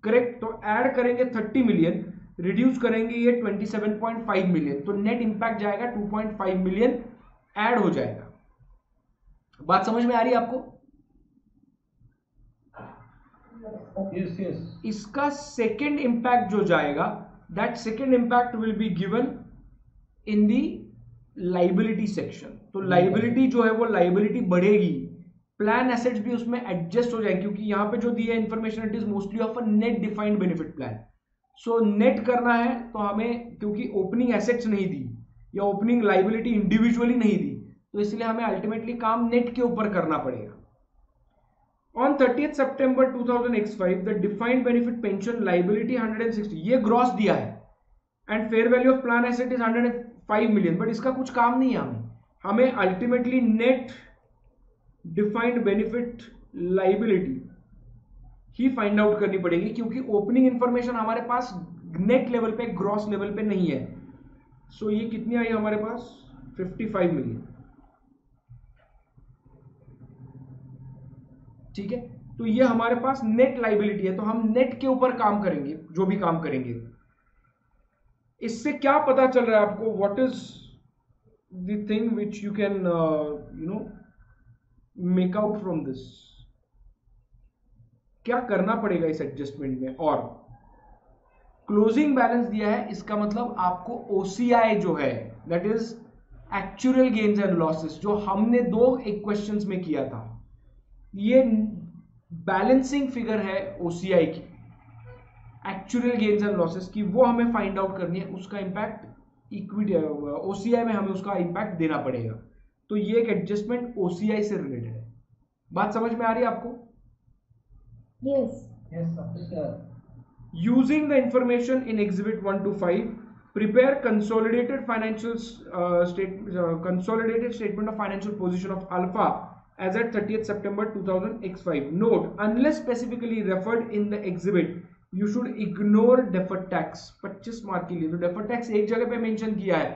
करेक्ट. तो ऐड करेंगे 30 मिलियन, रिड्यूस करेंगे ये 27.5 मिलियन. तो नेट इंपैक्ट जाएगा 2.5 मिलियन ऐड हो जाएगा. बात समझ में आ रही है आपको? Yes, yes. इसका सेकेंड इंपैक्ट जो जाएगा, that second impact will be given in the liability section. तो लाइबिलिटी जो है वो लाइबिलिटी बढ़ेगी, प्लान एसेट्स भी उसमें एडजस्ट हो जाएंगे क्योंकि यहां पे जो दिया है information it is mostly of a net defined benefit plan. So net करना है तो हमें, क्योंकि ओपनिंग एसेट्स नहीं दी या ओपनिंग लाइबिलिटी इंडिविजुअली नहीं दी, तो इसलिए हमें अल्टीमेटली काम नेट के ऊपर करना पड़ेगा. On 30th September 2005, the defined benefit pension liability 160, ये ग्रॉस दिया है, and fair value of plan asset is 105 million. But इसका कुछ काम नहीं है हमें ultimately net defined benefit liability ही फाइंड आउट करनी पड़ेगी क्योंकि ओपनिंग इंफॉर्मेशन हमारे पास नेट लेवल पे, ग्रॉस लेवल पे नहीं है. सो ये कितनी आई हमारे पास? 55 मिलियन. ठीक है. तो ये हमारे पास नेट लाइबिलिटी है, तो हम नेट के ऊपर काम करेंगे जो भी काम करेंगे. इससे क्या पता चल रहा है आपको? What is the thing which you can make out from this? क्या करना पड़ेगा इस एडजस्टमेंट में? और क्लोजिंग बैलेंस दिया है, इसका मतलब आपको ओसीआई जो है, that is actual gains and losses, जो हमने दो इक्वेशंस में किया था, ये बैलेंसिंग फिगर है ओसीआई की, एक्चुअल गेन्स एंड लॉसेस की, वो हमें फाइंड आउट करनी है. उसका इंपैक्ट इक्विटी ओसीआई में हमें उसका इंपैक्ट देना पड़ेगा. तो ये एक एडजस्टमेंट ओसीआई से रिलेटेड है. बात समझ में आ रही है आपको? Yes. Yes, sir. Using the information in Exhibit 1 to 5, prepare consolidated statement of financial position of Alpha as at 30th September 2005. Note, unless specifically referred in the exhibit, you should ignore deferred tax. 25 mark के लिए तो deferred tax एक जगह पे मेंशन किया है,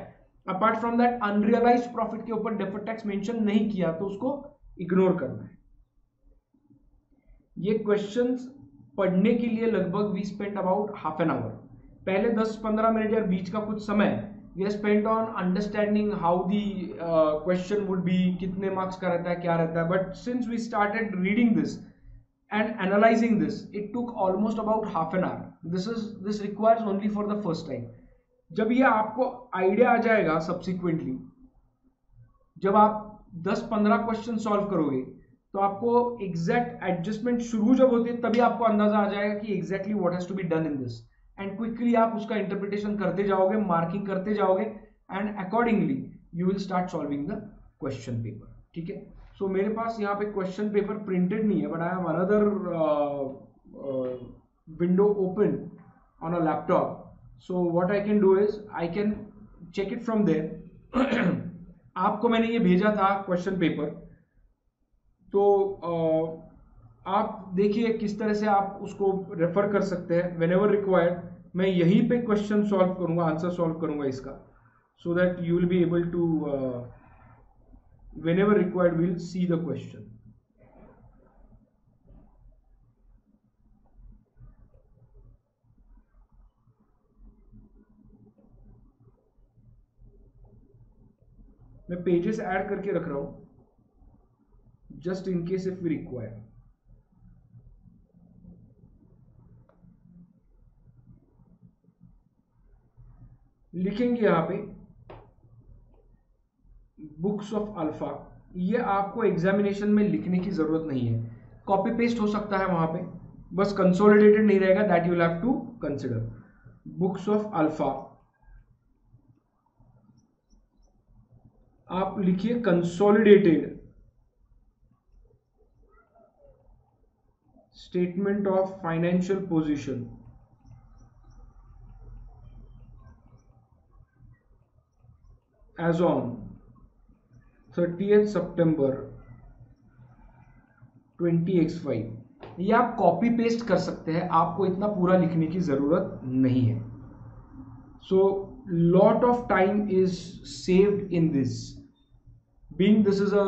apart from that unrealised profit के ऊपर deferred tax मेंशन नहीं किया, तो उसको इग्नोर करना है. ये क्वेश्चंस पढ़ने के लिए लगभग we spend about half an hour. पहले 10-15 मिनट या बीच का कुछ समय we are spent on understanding how the question would be, कितने मार्क्स का रहता है, क्या रहता है. but since we started reading this and analyzing this, it took almost about half an hour. This requires only for the first time. जब ये आपको आइडिया आ जाएगा सब्सिक्वेंटली, जब आप 10-15 क्वेश्चन सॉल्व करोगे तो आपको एग्जैक्ट एडजस्टमेंट शुरू जब होती है तभी आपको अंदाजा आ जाएगा कि exactly what has to be done in this, and quickly आप उसका इंटरप्रिटेशन करते जाओगे, मार्किंग करते जाओगे, and accordingly you will start solving the question paper. ठीक है. सो मेरे पास यहाँ पे क्वेश्चन पेपर प्रिंटेड नहीं है, but I have another window open on a laptop. So what I can do is I can check it from there. आपको मैंने ये भेजा था क्वेश्चन पेपर, तो आप देखिए किस तरह से आप उसको रेफर कर सकते हैं. वेन एवर रिक्वायर्ड मैं यहीं पे क्वेश्चन सॉल्व करूंगा, आंसर सॉल्व करूंगा इसका, so that you will be able to whenever required will see the question. मैं पेजेस ऐड करके रख रहा हूं just in case if we require. लिखेंगे यहां पे बुक्स ऑफ अल्फा. ये आपको एग्जामिनेशन में लिखने की जरूरत नहीं है, कॉपी पेस्ट हो सकता है वहां पे, बस कंसोलिडेटेड नहीं रहेगा, that you will have to consider. Books of Alpha आप लिखिए consolidated statement of financial position as on 30 सितंबर 20x5। ये आप कॉपी पेस्ट कर सकते हैं, आपको इतना पूरा लिखने की जरूरत नहीं है। So lot of time is saved in this. Being this is a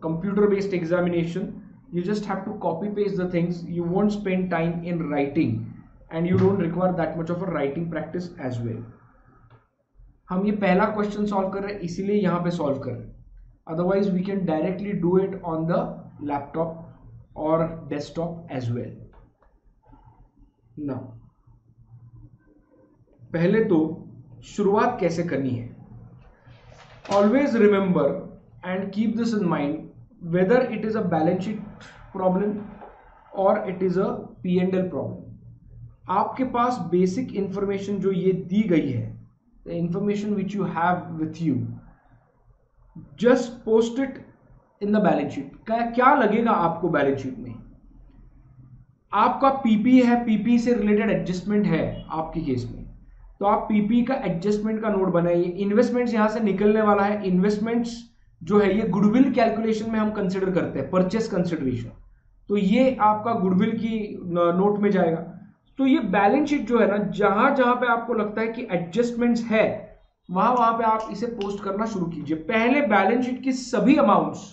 computer based examination, you just have to copy paste the things. You won't spend time in writing and you don't require that much of a writing practice as well. हम ये पहला क्वेश्चन सॉल्व कर रहे हैं इसीलिए यहाँ पे सॉल्व कर रहे हैं, otherwise we can directly do it on the laptop और डेस्कटॉप एज वेल। नाउ पहले तो शुरुआत कैसे करनी है, always remember and keep this in mind whether it is a balance sheet problem or it is a P&L problem. आपके पास बेसिक इंफॉर्मेशन जो ये दी गई है, the information which you have with you, just post it in the balance sheet. क्या लगेगा आपको बैलेंस शीट में? आपका पीपी है, पीपी से रिलेटेड एडजस्टमेंट है आपके केस में, तो आप पीपी का एडजस्टमेंट का नोट बनाइए। इन्वेस्टमेंट्स यहां से निकलने वाला है, इन्वेस्टमेंट्स जो है ये गुडविल कैलकुलेशन में हम कंसिडर करते हैं, परचेस कंसिडरेशन, तो ये आपका गुडविल की नोट में जाएगा। तो ये बैलेंस शीट जो है ना, जहां जहां पे आपको लगता है कि एडजस्टमेंट्स है वहां पे आप इसे पोस्ट करना शुरू कीजिए। पहले बैलेंस शीट की सभी अमाउंट्स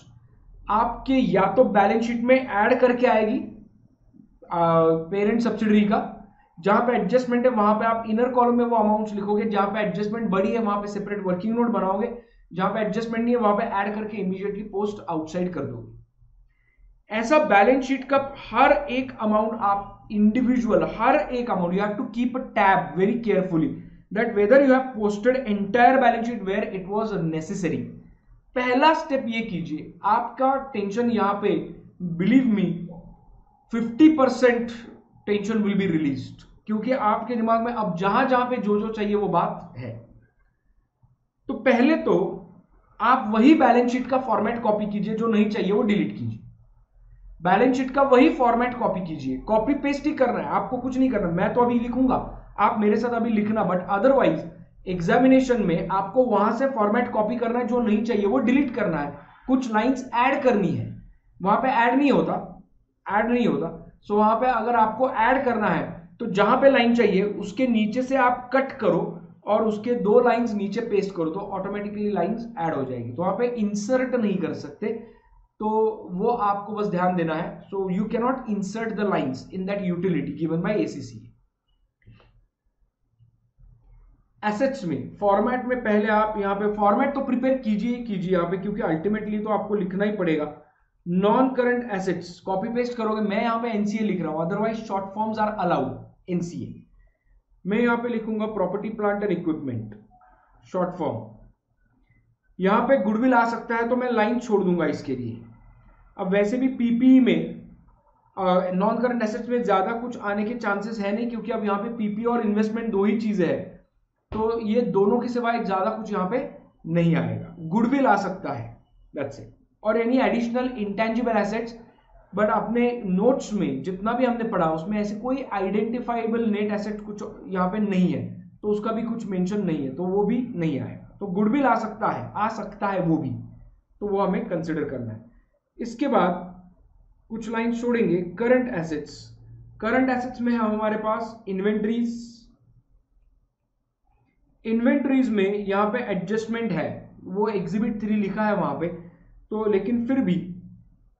आपके या तो बैलेंस शीट में ऐड करके आएगी पेरेंट सब्सिडरी का, जहां पे एडजस्टमेंट है वहां पे आप इनर कॉलम में वो अमाउंट्स लिखोगे, जहां पे एडजस्टमेंट बड़ी है वहां पे सेपरेट वर्किंग नोट बनाओगे, जहां पे एडजस्टमेंट नहीं है वहां पे ऐड करके इमीडिएटली पोस्ट आउटसाइड कर दोगे। ऐसा बैलेंस शीट का हर एक अमाउंट आप इंडिविजुअल, हर एक amount you have to keep a tab very carefully that whether you have posted entire balance sheet where it was necessary. पहला स्टेप ये कीजिए, आपका टेंशन यहां पे believe me 50% tension will be released, क्योंकि आपके दिमाग में अब जहां जहां पे जो जो चाहिए वो बात है। तो पहले तो आप वही बैलेंस शीट का फॉर्मेट कॉपी कीजिए, जो नहीं चाहिए वो डिलीट कीजिए। बैलेंस शीट का वही फॉर्मेट कॉपी कीजिए, कॉपी पेस्ट ही करना है, आपको कुछ नहीं करना। मैं तो अभी लिखूंगा, आप मेरे साथ अभी लिखना, बट अदरवाइज एग्जामिनेशन में आपको वहां से फॉर्मेट कॉपी करना है, जो नहीं चाहिए वो डिलीट करना है, कुछ लाइंस ऐड करनी है, वहां पे ऐड नहीं होता। सो वहां पे अगर आपको ऐड करना है तो जहां पे लाइन चाहिए उसके नीचे से आप कट करो और उसके 2 लाइंस नीचे पेस्ट करो तो ऑटोमेटिकली लाइंस ऐड हो जाएगी। तो वहां पे इंसर्ट नहीं कर सकते, तो वो आपको बस ध्यान देना है। So you can not insert the lines in that utility given by ACC. Assets में फॉर्मेट में पहले आप यहाँ पे फॉर्मेट तो प्रिपेयर कीजिए यहाँ पे, क्योंकि अल्टीमेटली तो आपको लिखना ही पड़ेगा। Non current assets copy paste करोगे, मैं यहाँ पे एनसीए लिख रहा हूं, otherwise short forms are allowed NCA. मैं यहां पे लिखूंगा property plant and equipment short form. यहां पे गुडविल आ सकता है तो मैं लाइन छोड़ दूंगा इसके लिए। अब वैसे भी पीपी में नॉन करंट एसेट्स में ज्यादा कुछ आने के चांसेस है नहीं, क्योंकि अब यहाँ पे पीपी और इन्वेस्टमेंट 2 ही चीजें है, तो ये दोनों के सिवाय ज्यादा कुछ यहाँ पे नहीं आएगा। गुडविल आ सकता है, दैट्स इट, और any additional intangible assets, but अपने नोट्स में जितना भी हमने पढ़ा उसमें ऐसे कोई आइडेंटिफाइबल नेट एसेट कुछ यहाँ पे नहीं है, तो उसका भी कुछ मेंशन नहीं है, तो वो भी नहीं आएगा। तो गुडविल आ सकता है वो भी, तो वो हमें कंसिडर करना है। इसके बाद कुछ लाइन छोड़ेंगे करंट एसेट्स में हमारे पास इन्वेंटरीज में यहाँ पे एडजस्टमेंट है, वो एग्जिबिट 3 लिखा है वहां पे, तो लेकिन फिर भी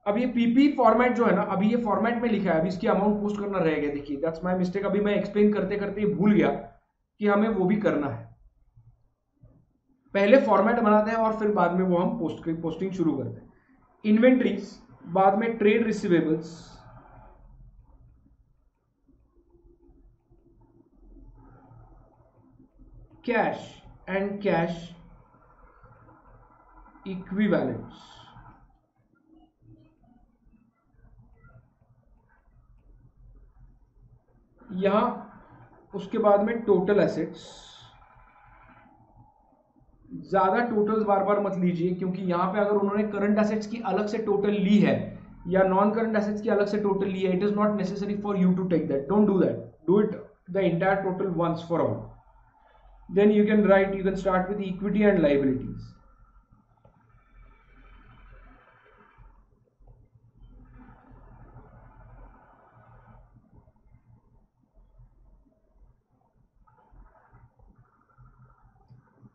अब ये पीपी फॉर्मेट जो है ना, अभी ये फॉर्मेट में लिखा है, अभी इसकी अमाउंट पोस्ट करना रह गया। देखिए दैट्स माय मिस्टेक, अभी मैं एक्सप्लेन करते करते भूल गया कि हमें वो भी करना है। पहले फॉर्मेट बनाते हैं और फिर बाद में वो हम पोस्टिंग शुरू करते हैं। इन्वेंट्रीज, बाद में trade receivables, cash and cash equivalents, यहां उसके बाद में टोटल एसेट्स। ज्यादा टोटल्स बार बार मत लीजिए, क्योंकि यहां पे अगर उन्होंने करंट एसेट्स की अलग से टोटल ली है या नॉन करंट एसेट्स की अलग से टोटल ली है, it is not necessary for you to take that, don't do that, do it the entire total once for all. Then you can start with equity and liabilities.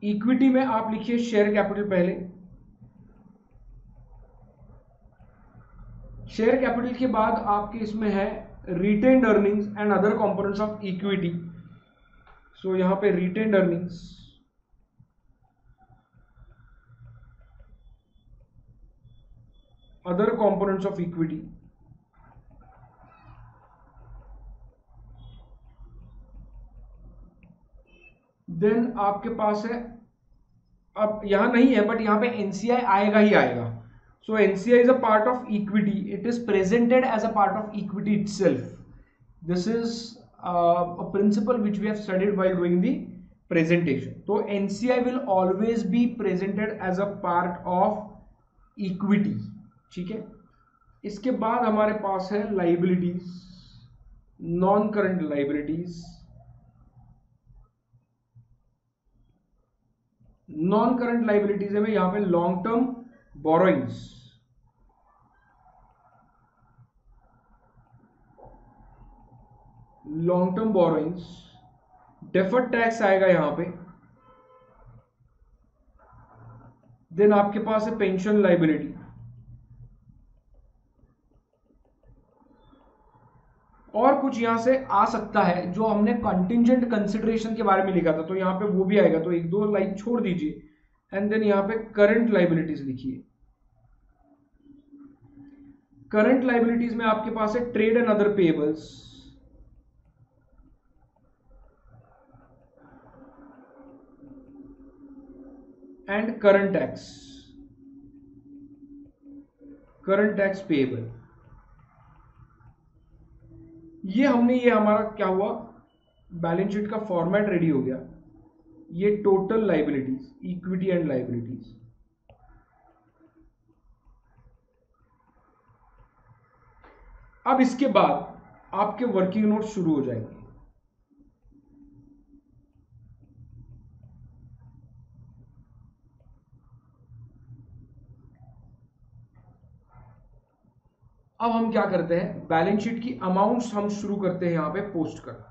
Equity में आप लिखिए शेयर कैपिटल पहले, शेयर कैपिटल के बाद आपके इसमें है retained earnings and other components of equity. So यहां पे retained earnings, other components of equity, then आपके पास है, अब यहां नहीं है बट यहां पे एनसीआई आएगा ही आएगा। So NCI is a part of equity, it is presented as a part of equity itself. This is a principle which we have studied while doing the presentation. तो NCI will always be presented as a part of equity, ठीक है। इसके बाद हमारे पास है liabilities, non current liabilities. Non current liabilities में यहां पे long term borrowings, long term borrowings, deferred tax आएगा यहां पे, देन आपके पास है पेंशन लाइबिलिटी, और कुछ यहां से आ सकता है जो हमने कंटिंजेंट कंसिडरेशन के बारे में लिखा था, तो यहां पे वो भी आएगा। तो एक दो लाइन छोड़ दीजिए एंड देन यहां पे करंट लाइबिलिटीज लिखिए। करंट लाइबिलिटीज में आपके पास है trade and other payables, and current tax, current tax payable. ये हमारा क्या हुआ, बैलेंस शीट का फॉर्मेट रेडी हो गया। ये total liabilities, equity and liabilities. अब इसके बाद आपके वर्किंग नोट शुरू हो जाएंगे। अब हम क्या करते हैं, बैलेंस शीट की अमाउंट्स हम शुरू करते हैं यहां पे पोस्ट करना।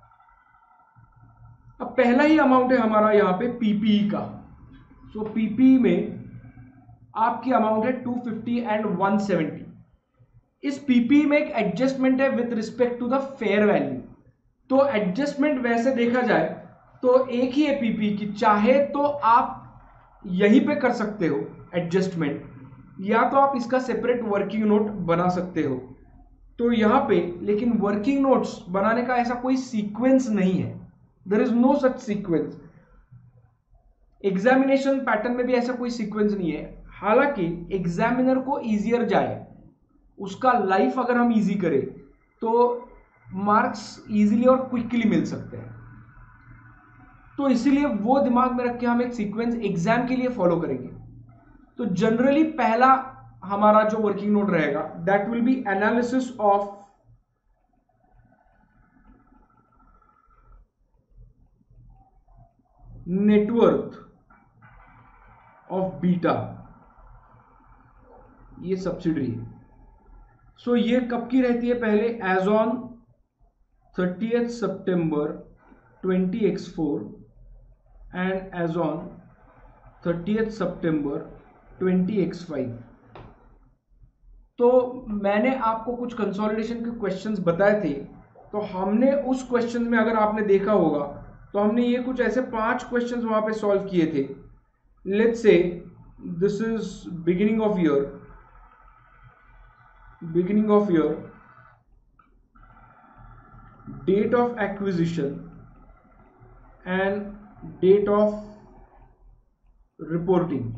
अब पहला ही अमाउंट है हमारा यहां पे पीपीई का। सो पीपीई में आपकी अमाउंट है 250 एंड 170। इस पीपीई में एक एडजस्टमेंट है with respect to the fair value. तो एडजस्टमेंट वैसे देखा जाए तो एक ही है पीपीई की, चाहे तो आप यहीं पे कर सकते हो एडजस्टमेंट, या तो आप इसका सेपरेट वर्किंग नोट बना सकते हो। तो यहां पे लेकिन वर्किंग नोट्स बनाने का ऐसा कोई सीक्वेंस नहीं है, there is no such sequence. Examination pattern में भी ऐसा कोई सीक्वेंस नहीं है। हालांकि एग्जामिनर को इजियर जाए, उसका लाइफ अगर हम इजी करें तो मार्क्स इजीली और क्विकली मिल सकते हैं। तो इसीलिए वो दिमाग में रख के हम एक सीक्वेंस एग्जाम के लिए फॉलो करेंगे। तो जनरली पहला हमारा जो वर्किंग नोट रहेगा that will be analysis of net worth of Beta, ये सब्सिडरी है। सो ये कब की रहती है, पहले एज ऑन 30th सितंबर 20x4 and as on 30th सितंबर 20x5। तो मैंने आपको कुछ कंसोलिडेशन के क्वेश्चंस बताए थे, तो हमने उस क्वेश्चन में अगर आपने देखा होगा तो हमने ये कुछ ऐसे 5 क्वेश्चंस वहां पे सॉल्व किए थे। Let's say this is beginning of year, date of acquisition and date of reporting.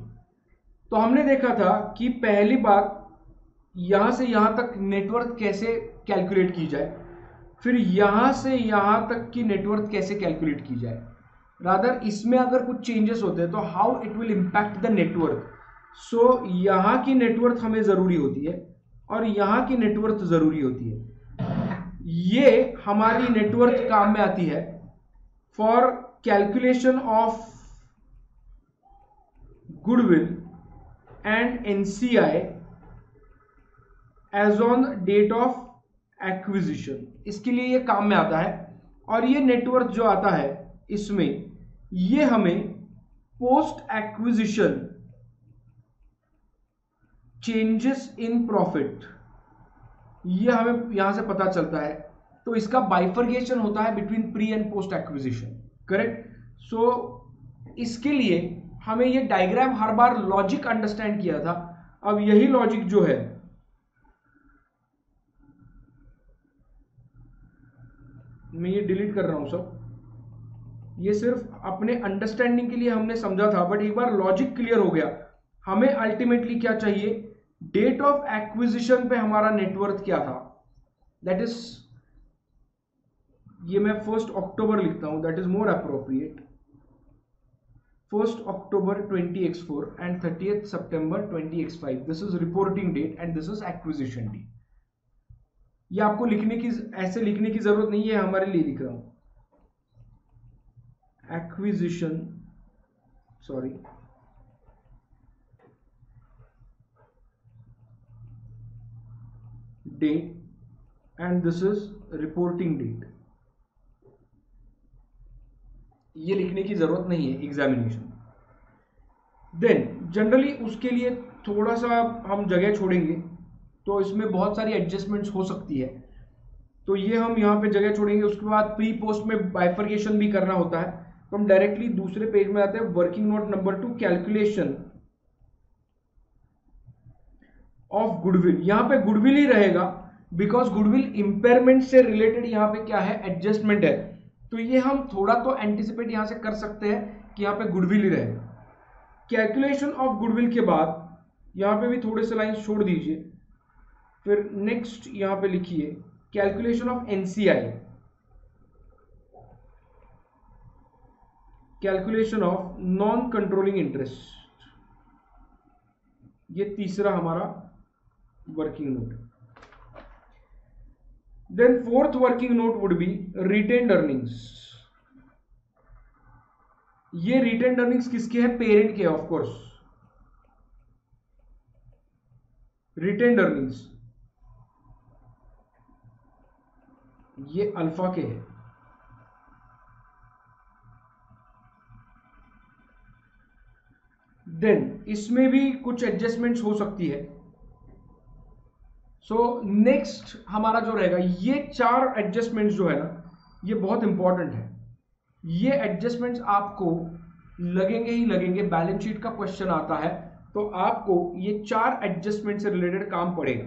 तो हमने देखा था कि पहली बात यहां से यहां तक नेटवर्थ कैसे कैलकुलेट की जाए, फिर यहां से यहां तक की नेटवर्थ कैसे कैलकुलेट की जाए, रादर इसमें अगर कुछ चेंजेस होते हैं तो how it will impact the net worth. So यहां की नेटवर्थ हमें जरूरी होती है और यहां की नेटवर्थ जरूरी होती है। ये हमारी नेटवर्थ काम में आती है for calculation of goodwill and NCI as on date of acquisition, इसके लिए ये काम में आता है। और ये नेटवर्थ जो आता है इसमें ये हमें post acquisition changes in profit, ये हमें यहां से पता चलता है। तो इसका बाइफर्गेशन होता है between pre and post acquisition, correct. So इसके लिए हमें ये डायग्राम हर बार लॉजिक अंडरस्टैंड किया था। अब यही लॉजिक जो है मैं ये डिलीट कर रहा हूं सब, ये सिर्फ अपने अंडरस्टैंडिंग के लिए हमने समझा था, बट एक बार लॉजिक क्लियर हो गया। हमें अल्टीमेटली क्या चाहिए, डेट ऑफ एक्विजिशन पे हमारा नेटवर्थ क्या था, दैट इज, ये मैं 1 अक्टूबर लिखता हूं, that is more appropriate. 1 October 20x4 and 30th September 20x5, this is reporting date and this is acquisition date. ये आपको लिखने की, ऐसे लिखने की जरूरत नहीं है, हमारे लिए लिख रहा हूं। Acquisition, sorry, date and this is reporting date. ये लिखने की जरूरत नहीं है एग्जामिनेशन। देन जनरली उसके लिए थोड़ा सा हम जगह छोड़ेंगे, तो इसमें बहुत सारी एडजस्टमेंट्स हो सकती है, तो ये हम यहाँ पे जगह छोड़ेंगे। उसके बाद प्री पोस्ट में बाइफर्गेशन भी करना होता है, तो हम डायरेक्टली दूसरे पेज में आते हैं। Working note number 2, calculation of goodwill. यहाँ पे गुडविल ही रहेगा, बिकॉज गुडविल इंपेयरमेंट से रिलेटेड यहाँ पे क्या है, एडजस्टमेंट है। तो ये हम थोड़ा तो एंटिसिपेट यहां से कर सकते हैं कि यहाँ पे गुडविल ही रहेगा। कैलकुलेशन ऑफ गुडविल के बाद यहाँ पे भी थोड़े से लाइन छोड़ दीजिए, फिर नेक्स्ट यहाँ पे लिखिए calculation of NCI, calculation of non controlling interest. ये तीसरा हमारा working note. Then fourth working note would be retained earnings. ये रिटेन्ड अर्निंग्स किसके हैं, पेरेंट के, ऑफ कोर्स। रिटेन्ड अर्निंग्स ये अल्फा के हैं। देन इसमें भी कुछ एडजस्टमेंट्स हो सकती है। सो नेक्स्ट हमारा जो रहेगा, ये 4 एडजस्टमेंट्स जो है ना, ये बहुत इंपॉर्टेंट है। ये एडजस्टमेंट्स आपको लगेंगे ही लगेंगे, बैलेंस शीट का क्वेश्चन आता है तो आपको ये 4 एडजस्टमेंट से रिलेटेड काम पड़ेगा।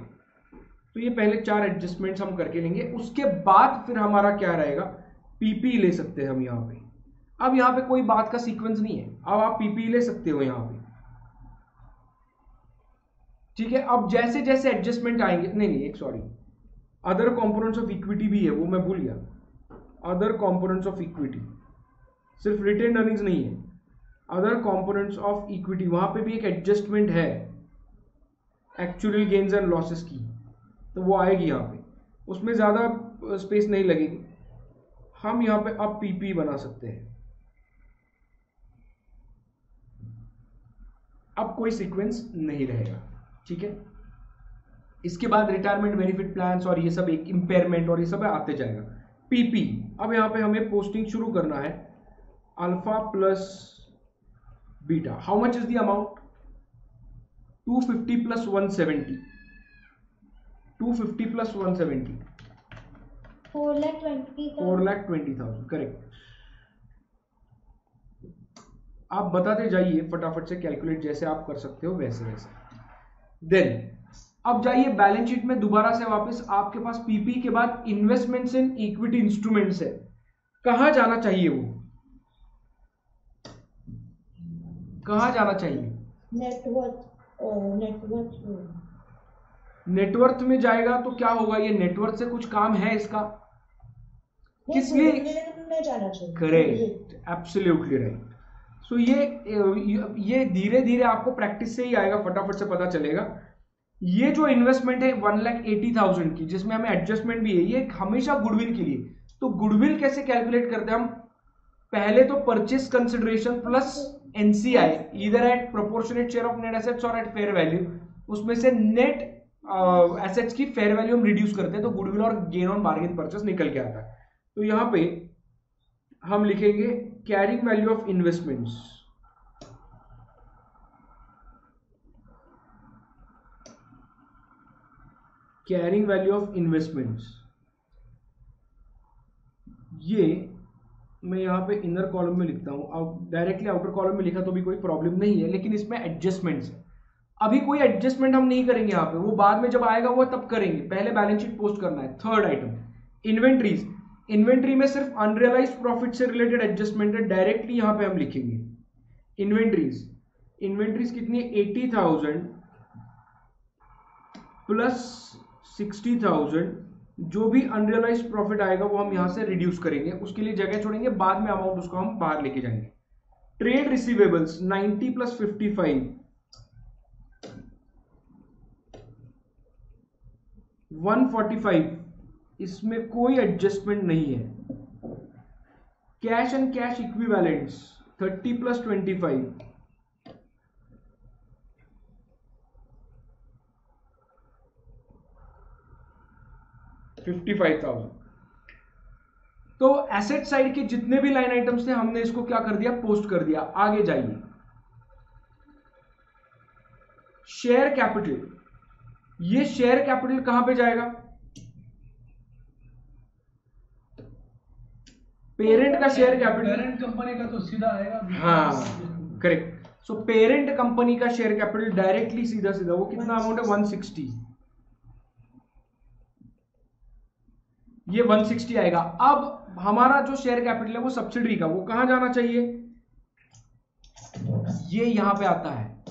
तो ये पहले 4 एडजस्टमेंट्स हम करके लेंगे, उसके बाद फिर हमारा क्या रहेगा, पीपी ले सकते हैं हम यहाँ पे। अब यहाँ पे कोई बात का सीक्वेंस नहीं है, अब आप पीपी ले सकते हो यहाँ पे, ठीक है। अब जैसे जैसे एडजस्टमेंट आएंगे, नहीं एक sorry, other components of equity भी है, वो मैं भूल गया। अदर कंपोनेंट्स ऑफ इक्विटी, सिर्फ रिटेन्ड अर्निंग्स नहीं है, अदर कंपोनेंट्स ऑफ इक्विटी, वहां पे भी एक एडजस्टमेंट है एक्चुअल गेन्स एंड लॉसेस की, तो वो आएगी यहाँ पे, उसमें ज्यादा स्पेस नहीं लगेगी। हम यहाँ पे अब पीपी बना सकते हैं। अब कोई सीक्वेंस नहीं रहेगा, ठीक है। इसके बाद रिटायरमेंट बेनिफिट प्लान्स और ये सब, एक इम्पेयरमेंट और ये सब आते जाएगा। पीपी, अब यहाँ पे हमें पोस्टिंग शुरू करना है, alpha plus beta. How much is the amount, 250 plus 170, 250 plus 170, 4,20,000, correct. आप बताते जाइए फटाफट से, कैलकुलेट जैसे आप कर सकते हो वैसे वैसे। देन अब जाइए बैलेंस शीट में दोबारा से वापस, आपके पास पीपी के बाद इन्वेस्टमेंट्स इन इक्विटी इंस्ट्रूमेंट्स है, कहां जाना चाहिए, वो कहां जाना चाहिए, नेटवर्थ में जाएगा। तो क्या होगा, ये नेटवर्थ से कुछ काम है इसका, किस लिए जाना चाहिए, करेक्ट, एब्सोल्युटली राइट। सो ये धीरे धीरे आपको प्रैक्टिस से ही आएगा, फटाफट से पता चलेगा। ये जो इन्वेस्टमेंट है 1,80,000 की, जिसमें हमें एडजस्टमेंट भी है, ये हमेशा गुडविल के लिए। तो गुडविल कैसे कैलकुलेट करते हैं हम, पहले तो परचेस कंसिडरेशन प्लस एनसीआई, इधर at proportionate share of net assets और एट फेयर वैल्यू, उसमें से नेट एसेट्स की फेयर वैल्यू हम रिड्यूस करते हैं, तो गुडविल और गेन ऑन बार्गेन परचेस निकल के आता है। तो यहां पे हम लिखेंगे carrying value of investments carrying value of investments, ये मैं यहाँ पे इनर कॉलम में लिखता हूँ, डायरेक्टली आउटर कॉलम में लिखा तो भी कोई प्रॉब्लम नहीं है, लेकिन इसमें एडजस्टमेंट्स है। अभी कोई एडजस्टमेंट हम नहीं करेंगे यहाँ पे, वो बाद में जब आएगा वो तब करेंगे, पहले बैलेंस शीट पोस्ट करना है। थर्ड आइटम इन्वेंट्रीज, इन्वेंट्री में सिर्फ अनरियलाइज्ड प्रॉफिट से रिलेटेड एडजस्टमेंट है, डायरेक्टली यहाँ पे हम लिखेंगे इन्वेंट्रीज। इन्वेंट्रीज कितनी है 80,000 प्लस 60,000, जो भी अनरियलाइज्ड प्रॉफिट आएगा वो हम यहां से रिड्यूस करेंगे, उसके लिए जगह छोड़ेंगे, बाद में अमाउंट उसको हम बाहर लेके जाएंगे। ट्रेड रिसीवेबल्स 90 प्लस 55 145, इसमें कोई एडजस्टमेंट नहीं है। Cash and cash equivalents 30 plus 25 55,000। तो एसेट साइड के जितने भी लाइन आइटम्स थे हमने इसको क्या कर दिया, पोस्ट कर दिया। आगे जाइए, शेयर कैपिटल, ये शेयर कैपिटल कहां पे जाएगा, पेरेंट का शेयर कैपिटल, पेरेंट कंपनी का तो सीधा आएगा। हाँ करेक्ट। सो पेरेंट कंपनी का शेयर कैपिटल डायरेक्टली सीधा सीधा वो कितना अमाउंट है 160, ये 160 आएगा। अब हमारा जो शेयर कैपिटल है वो सब्सिडरी का, वो कहां जाना चाहिए, ये यहां पे आता है।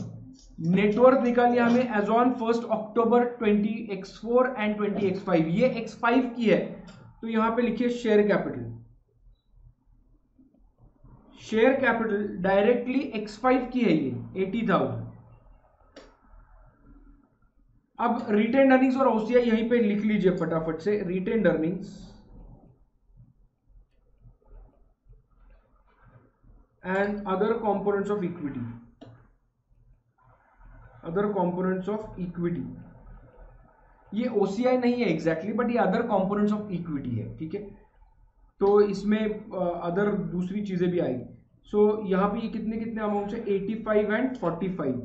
नेटवर्थ निकालिए हमें as on 1 October 20x4 and 20x5, ये x5 की है, तो यहां पे लिखिए share capital. Share capital directly x5 की है, ये 80,000। अब रिटेन अर्निंग्स और ओसीआई यहीं पे लिख लीजिए फटाफट से। Retain earnings and other components of equity, other components of equity, ये ओसीआई नहीं है एग्जैक्टली, बट ये अदर कंपोनेंट्स ऑफ इक्विटी है, ठीक है। तो इसमें अदर दूसरी चीजें भी आएगी। सो यहां पे ये कितने कितने अमाउंट है 85 एंड 45।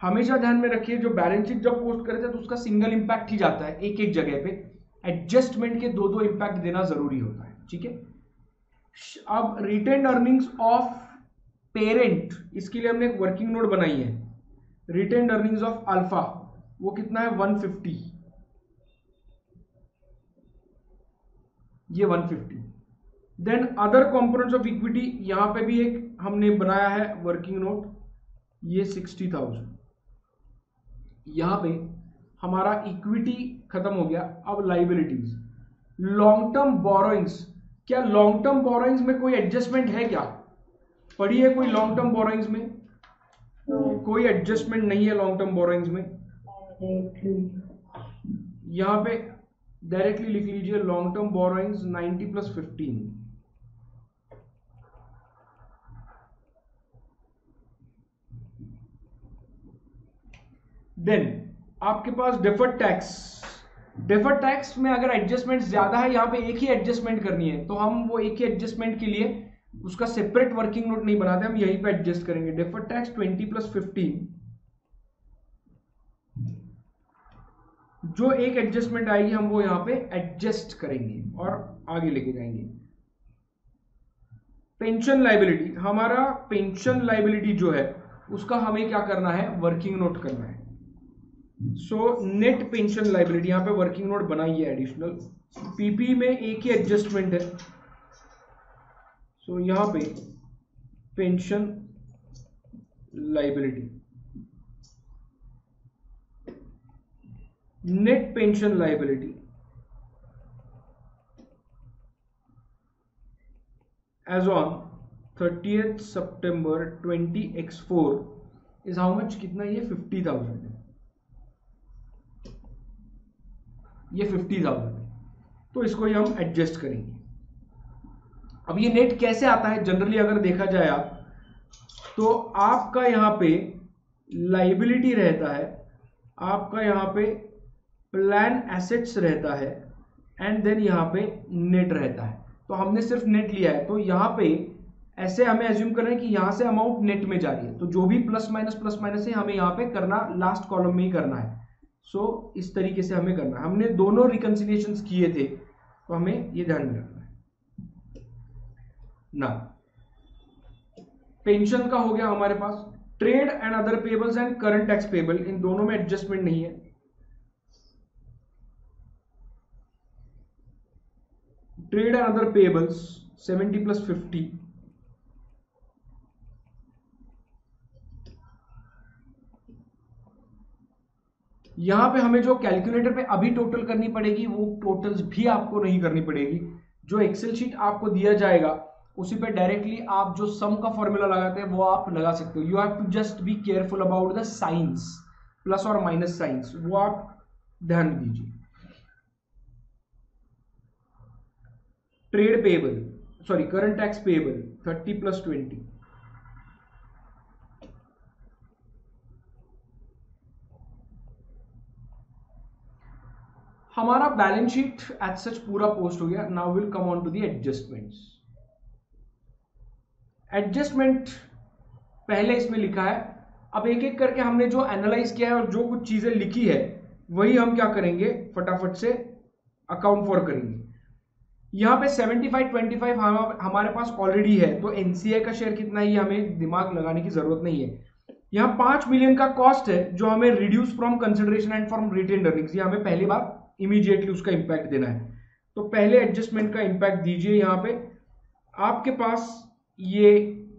हमेशा ध्यान में रखिए, जो बैलेंस शीट जब पोस्ट करते हैं तो उसका सिंगल इंपैक्ट ही जाता है, एक एक जगह पे एडजस्टमेंट के दो दो इंपैक्ट देना जरूरी होता है, ठीक है। अब रिटेन अर्निंग्स ऑफ पेरेंट, इसके लिए हमने एक वर्किंग नोट बनाई है। रिटेन अर्निंग्स ऑफ अल्फा वो कितना है 150, ये 150। Then other components of equity, यहां पे भी एक हमने बनाया है वर्किंग नोट, ये 60,000। यहां पे हमारा इक्विटी खत्म हो गया। अब लाइबिलिटीज, लॉन्ग टर्म बोरोइंग्स, क्या लॉन्ग टर्म बोरोइंग्स में कोई एडजस्टमेंट है क्या, पढ़ी है कोई लॉन्ग टर्म बोरोइंग्स में, कोई एडजस्टमेंट नहीं है लॉन्ग टर्म बोरोइंग्स में। यहां पे डायरेक्टली लिख लीजिए long term borrowings 90 plus 15। Then आपके पास डेफर्ड टैक्स, डेफर्ड टैक्स में अगर एडजस्टमेंट ज्यादा है, यहां पे एक ही एडजस्टमेंट करनी है, तो हम वो एक ही एडजस्टमेंट के लिए उसका सेपरेट वर्किंग नोट नहीं बनाते, हम यहीं पे एडजस्ट करेंगे। डेफर्ड टैक्स 20 प्लस 15, जो एक एडजस्टमेंट आएगी हम वो यहां पे एडजस्ट करेंगे और आगे लेके जाएंगे। पेंशन लाइबिलिटी, हमारा पेंशन लाइबिलिटी जो है उसका हमें क्या करना है, वर्किंग नोट करना है। सो नेट पेंशन लाइबिलिटी, यहां पे वर्किंग नोट बनाई है एडिशनल। पीपी में एक ही एडजस्टमेंट है, सो यहां पे pension liability, net pension liability as on 30th September 20x4 is how much, कितना, ये 50,000 है, ये 50,000 है, तो इसको ही हम एडजस्ट करेंगे। अब ये नेट कैसे आता है, जनरली अगर देखा जाए आप, तो आपका यहां पे लाइबिलिटी रहता है, आपका यहां पे प्लान एसेट्स रहता है, एंड देन यहां पे नेट रहता है। तो हमने सिर्फ नेट लिया है, तो यहां पे ऐसे हमें एज्यूम कर रहे हैं कि यहां से अमाउंट नेट में जा रही है, तो जो भी प्लस माइनस है हमें यहाँ पे करना लास्ट कॉलम में ही करना है। सो इस तरीके से हमें करना है। हमने दोनों रिकंसिलिएशंस किए थे, तो हमें ये ध्यान में रखना है ना। पेंशन का हो गया हमारे पास। Trade and other payables and current tax payable, इन दोनों में एडजस्टमेंट नहीं है। ट्रेड एंड अदर पेबल्स 70 + 50, यहां पे हमें जो कैलकुलेटर पे अभी टोटल करनी पड़ेगी वो टोटल्स भी आपको नहीं करनी पड़ेगी। जो एक्सेल शीट आपको दिया जाएगा उसी पे डायरेक्टली आप जो सम का फॉर्मूला लगाते हैं वो आप लगा सकते हो। You have to just be careful about the signs, plus और माइनस साइंस, वो आप ध्यान दीजिए। Trade payable, sorry current tax payable 30 + 20, हमारा बैलेंस शीट एज सच पूरा पोस्ट हो गया। Now will come on to the adjustments. Adjustment पहले इसमें लिखा है, अब एक एक करके हमने जो एनालाइज किया है और जो कुछ चीजें लिखी है वही हम क्या करेंगे, फटाफट से अकाउंट फॉर करेंगे। यहां पे 75-25 हमारे पास ऑलरेडी है, तो एनसीआई का शेयर कितना है ये हमें दिमाग लगाने की जरूरत नहीं है। यहां 5 मिलियन का कॉस्ट है जो हमें reduce from consideration and from retained earnings, ये हमें पहली बार इमीडिएटली उसका इंपैक्ट देना है। तो पहले एडजस्टमेंट का इंपैक्ट दीजिए। यहां पे आपके पास ये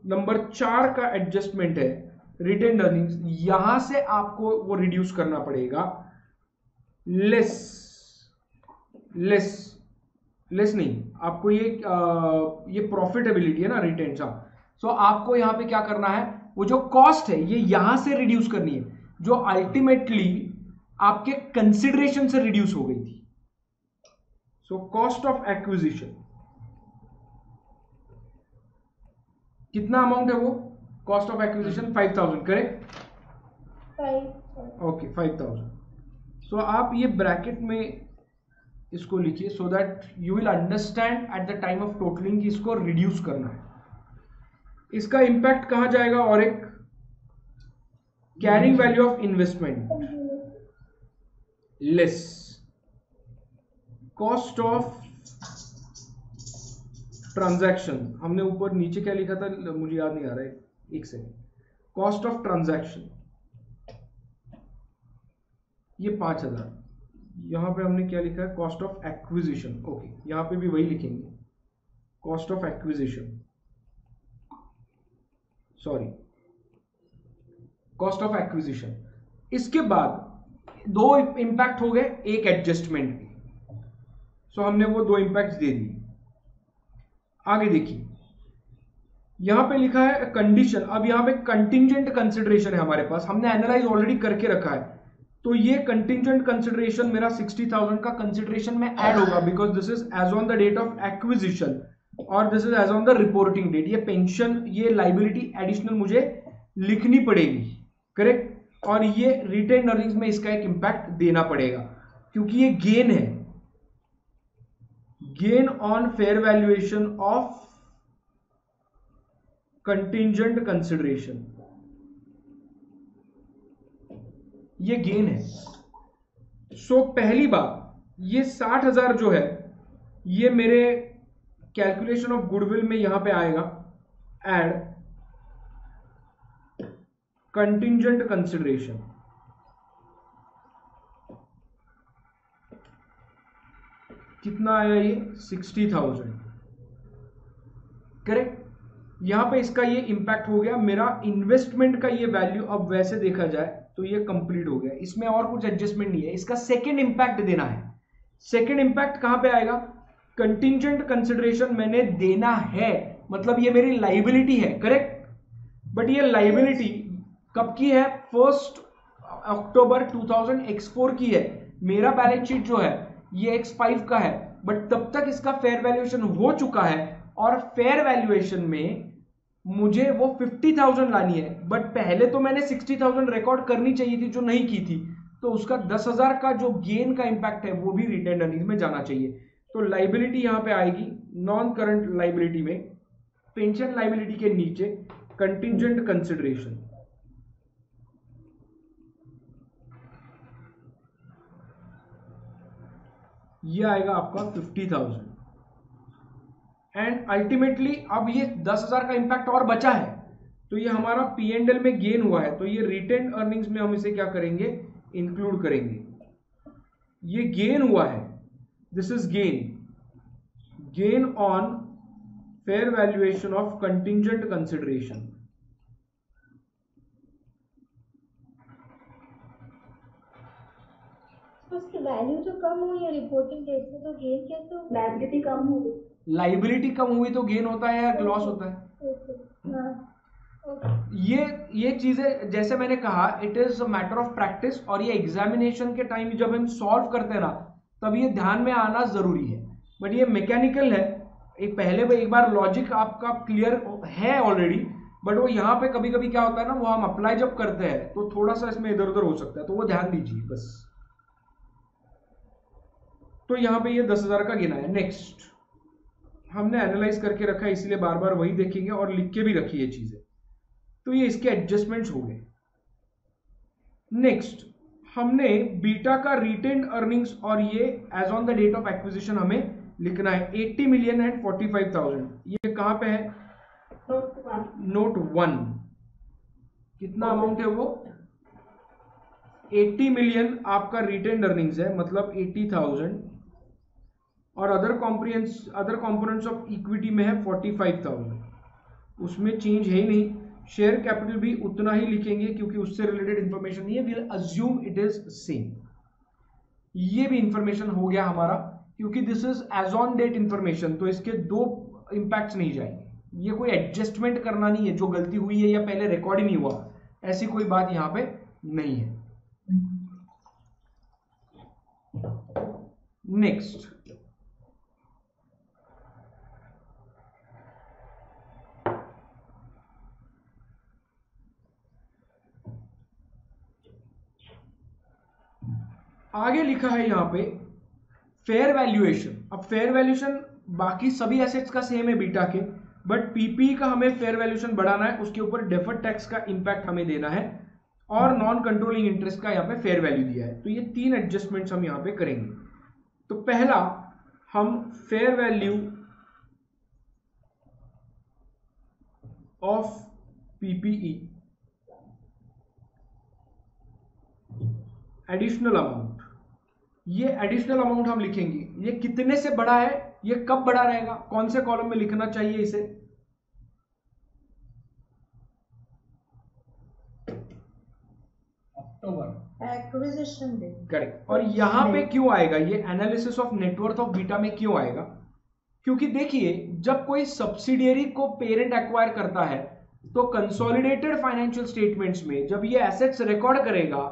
नंबर 4 का एडजस्टमेंट है, रिटेन्ड अर्निंग्स, यहां से आपको वो रिड्यूस करना पड़ेगा। लेस नहीं, आपको ये प्रॉफिटेबिलिटी है ना, रिटेन्ड सा। सो आपको यहां पे क्या करना है, वो जो कॉस्ट है ये यहां से रिड्यूस करनी है जो अल्टीमेटली आपके कंसिडरेशन से रिड्यूस हो गई थी। सो कॉस्ट ऑफ एक्विजिशन कितना अमाउंट है, वो cost of acquisition 5000, correct? 5. Okay 5000। सो आप ये ब्रैकेट में इसको लिखिए सो that you will understand at the time of totalling कि इसको रिड्यूस करना है। इसका इंपैक्ट कहां जाएगा, और एक carrying value of investment less cost of transaction, हमने ऊपर नीचे क्या लिखा था मुझे याद नहीं आ रहा है, एक सेकंड। कॉस्ट ऑफ ट्रांजैक्शन ये 5000, यहां पे हमने क्या लिखा है, कॉस्ट ऑफ एक्विजिशन। ओके, यहां पे भी वही लिखेंगे, cost of acquisition, sorry cost of acquisition. इसके बाद दो इंपैक्ट हो गए, एक एडजस्टमेंट के। सो हमने वो दो इंपैक्ट दे दिए। आगे देखिए, यहां पे लिखा है कंडीशन। अब यहां पे कंटिंजेंट कंसिडरेशन है हमारे पास, हमने एनालाइज ऑलरेडी करके रखा है। तो ये कंटिंजेंट कंसिडरेशन मेरा 60,000 का कंसिडरेशन में ऐड होगा, because this is as on the date of acquisition और this is as on the reporting date. ये पेंशन, ये लाइबिलिटी एडिशनल मुझे लिखनी पड़ेगी, करेक्ट? और ये रिटेन अर्निंग्स में इसका एक इंपैक्ट देना पड़ेगा, क्योंकि ये गेन है, gain on fair valuation of contingent consideration, ये गेन है। सो पहली बात, ये 60,000 जो है ये मेरे कैलकुलेशन ऑफ गुडविल में यहां पे आएगा, एड कंटिंजेंट कंसिडरेशन। कितना आया ये, 60,000, करेक्ट? यहां पे इसका ये इंपैक्ट हो गया। मेरा इन्वेस्टमेंट का ये वैल्यू अब वैसे देखा जाए तो ये कंप्लीट हो गया, इसमें और कुछ एडजस्टमेंट नहीं है। इसका सेकंड इंपैक्ट देना है। सेकंड इंपैक्ट कहां पे आएगा, कंटिंजेंट कंसिडरेशन मैंने देना है, मतलब ये मेरी लाइबिलिटी है, करेक्ट? बट ये लाइबिलिटी कब की है, 1 अक्टूबर 2000 X4 की है। मेरा बैलेंस शीट जो है ये X5 का है, बट तब तक इसका फेयर वैल्यूएशन हो चुका है और फेयर वैल्यूएशन में मुझे वो 50,000 लानी है। बट पहले तो मैंने 60,000 रिकॉर्ड करनी चाहिए थी जो नहीं की थी, तो उसका 10,000 का जो गेन का इंपैक्ट है वो भी रिटेन अर्निंग्स में जाना चाहिए। तो लाइबिलिटी यहां पे आएगी नॉन करंट लाइबिलिटी में पेंशन लाइबिलिटी के नीचे कंटिंजेंट कंसिडरेशन, ये आएगा आपका 50,000 एंड अल्टीमेटली अब ये 10,000 का इंपैक्ट और बचा है, तो ये हमारा P&L में गेन हुआ है, तो ये रिटेन अर्निंग्स में हम इसे क्या करेंगे, इंक्लूड करेंगे। ये गेन हुआ है, this is gain on fair valuation of contingent consideration. उसकी वैल्यू तो कम हुई है रिपोर्टिंग डेट में, तो गेन कैसे हो? लायबिलिटी कम हुई। लाइबिलिटी कम हुई तो गेन होता है या लॉस होता है? ये चीजें जैसे मैंने कहा, it is a matter of practice, और ये एग्जामिनेशन के टाइम जब हम सॉल्व करते हैं ना, तब ये ध्यान में आना जरूरी है। बट ये मैकेनिकल है, एक बार लॉजिक आपका क्लियर है ऑलरेडी, बट वो यहाँ पे कभी कभी क्या होता है ना, वो हम अप्लाई जब करते हैं तो थोड़ा सा इसमें इधर उधर हो सकता है, तो वो ध्यान दीजिए बस। तो यहाँ पे ये 10,000 का गिना है। नेक्स्ट हमने एनालाइज करके रखा है, इसलिए बार बार वही देखेंगे और लिख के भी रखी है चीजें, तो ये इसके एडजस्टमेंट्स हो गए। नेक्स्ट हमने बीटा का रिटेन्ड अर्निंग्स, और ये as on the date of acquisition हमें लिखना है 80 मिलियन एंड 45,000। ये कहां पे है? नोट 1। कितना अमाउंट है वो? 80 मिलियन आपका रिटेन्ड अर्निंग्स है, मतलब 80,000, और अदर कंपोनेंट्स ऑफ इक्विटी में है 45,000, उसमें चेंज है ही नहीं। शेयर कैपिटल भी उतना ही लिखेंगे क्योंकि उससे रिलेटेड इंफॉर्मेशन नहीं है, will assume it is same. ये भी इंफॉर्मेशन हो गया हमारा, क्योंकि this is as on date information, तो इसके दो इंपैक्ट्स नहीं जाएंगे। ये कोई एडजस्टमेंट करना नहीं है, जो गलती हुई है या पहले रिकॉर्ड ही नहीं हुआ, ऐसी कोई बात यहां पे नहीं है। नेक्स्ट आगे लिखा है यहां पे फेयर वैल्यूएशन। अब फेयर वैल्यूएशन बाकी सभी एसेट्स का सेम है बीटा के, बट पीपी का हमें फेयर वैल्यूएशन बढ़ाना है, उसके ऊपर डेफर्ड टैक्स का इंपैक्ट हमें देना है, और नॉन कंट्रोलिंग इंटरेस्ट का यहाँ पे फेयर वैल्यू दिया है। तो ये 3 एडजस्टमेंट्स हम यहाँ पे करेंगे। तो पहला हम fair value of PPE additional amount, ये एडिशनल अमाउंट हम लिखेंगे। ये कितने से बड़ा है, ये कब बड़ा रहेगा, कौन से कॉलम में लिखना चाहिए इसे? अक्टूबर एक्विजिशन डे। करेक्ट। और यहां पे क्यों आएगा ये analysis of net worth of beta में, क्यों आएगा? क्योंकि देखिए, जब कोई सब्सिडियरी को पेरेंट एक्वायर करता है, तो कंसोलिडेटेड फाइनेंशियल स्टेटमेंट्स में जब ये एसेट्स रिकॉर्ड करेगा,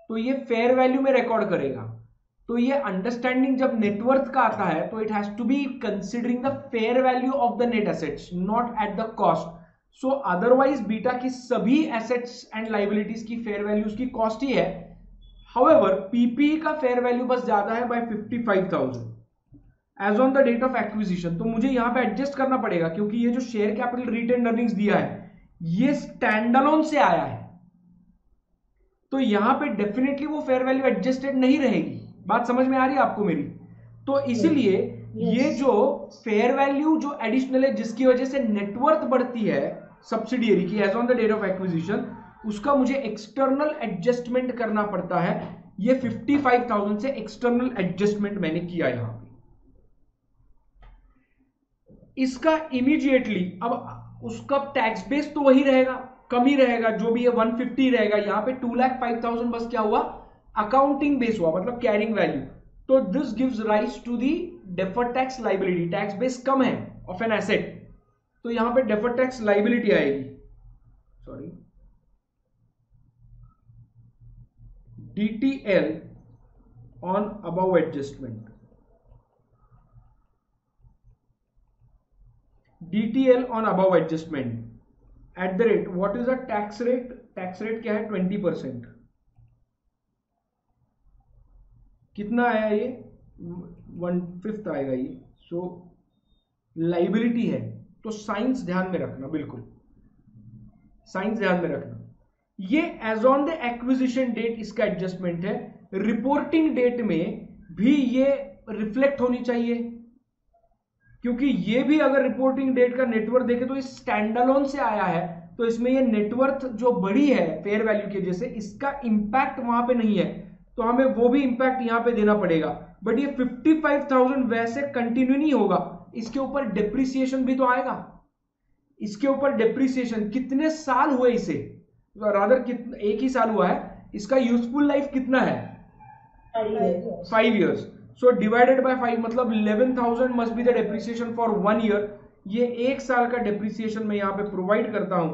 तो ये फेयर वैल्यू में रिकॉर्ड करेगा। तो ये अंडरस्टैंडिंग जब नेटवर्थ का आता है, तो it has to be considering the fair value of the net assets, not at the cost. So otherwise Beta की सभी एसेट्स एंड लाइबिलिटीज की फेयर वैल्यूज की कॉस्ट ही है। हाउएवर पीपीई का फेयर वैल्यू बस ज्यादा है by 55,000 as on the date of acquisition. तो मुझे यहां पे एडजस्ट करना पड़ेगा, क्योंकि ये जो शेयर कैपिटल रिटेन्ड अर्निंग्स दिया है, ये स्टैंड अलोन से आया है, तो यहां पे डेफिनेटली वो फेयर वैल्यू एडजस्टेड नहीं रहेगी। बात समझ में आ रही है आपको मेरी? तो इसीलिए ये जो फेयर वैल्यू जो एडिशनल है, जिसकी वजह से नेटवर्थ बढ़ती है सब्सिडियरी की as on the date of acquisition, उसका मुझे एक्सटर्नल एडजस्टमेंट करना पड़ता है। ये 55,000 से एक्सटर्नल एडजस्टमेंट मैंने किया यहां पे। इसका इमीडिएटली अब उसका टैक्स बेस तो वही रहेगा, कम ही रहेगा, जो भी है 150 रहेगा। यहां पे 2,05,000 बस क्या हुआ, अकाउंटिंग बेस हुआ, मतलब कैरिंग वैल्यू। तो this gives rise to the deferred tax liability. Tax base कम है ऑफ एन एसेट, तो यहां पे डेफर्ड टैक्स लाइबिलिटी आएगी, sorry, DTL on above adjustment. DTL on above adjustment at the rate, what is the tax rate? Tax rate क्या है? 20%। कितना आया ये? 1/5 आएगा ये। सो लाइबिलिटी है तो साइंस ध्यान में रखना, बिल्कुल साइंस ध्यान में रखना। ये as on the acquisition date इसका एडजस्टमेंट है। रिपोर्टिंग डेट में भी ये रिफ्लेक्ट होनी चाहिए, क्योंकि ये भी अगर रिपोर्टिंग डेट का नेटवर्थ देखे तो इस स्टैंडअलोन से आया है, तो इसमें ये नेटवर्थ जो बड़ी है फेयर वैल्यू की वजह से, इसका इंपैक्ट वहां पे नहीं है, तो हमें वो भी इंपैक्ट यहां पे देना पड़ेगा। बट ये 55,000 वैसे कंटिन्यू नहीं होगा, इसके ऊपर डेप्रिसिएशन भी तो आएगा। इसके ऊपर डेप्रिसिएशन कितने साल हुए इसे, रादर कितना, एक ही साल हुआ है, इसका यूजफुल लाइफ कितना है 5 years। सो डिवाइडेड बाय 5 मतलब 11,000 must be the depreciation for 1 year। ये एक साल का डेप्रिसिएशन मैं यहाँ पे प्रोवाइड करता हूं,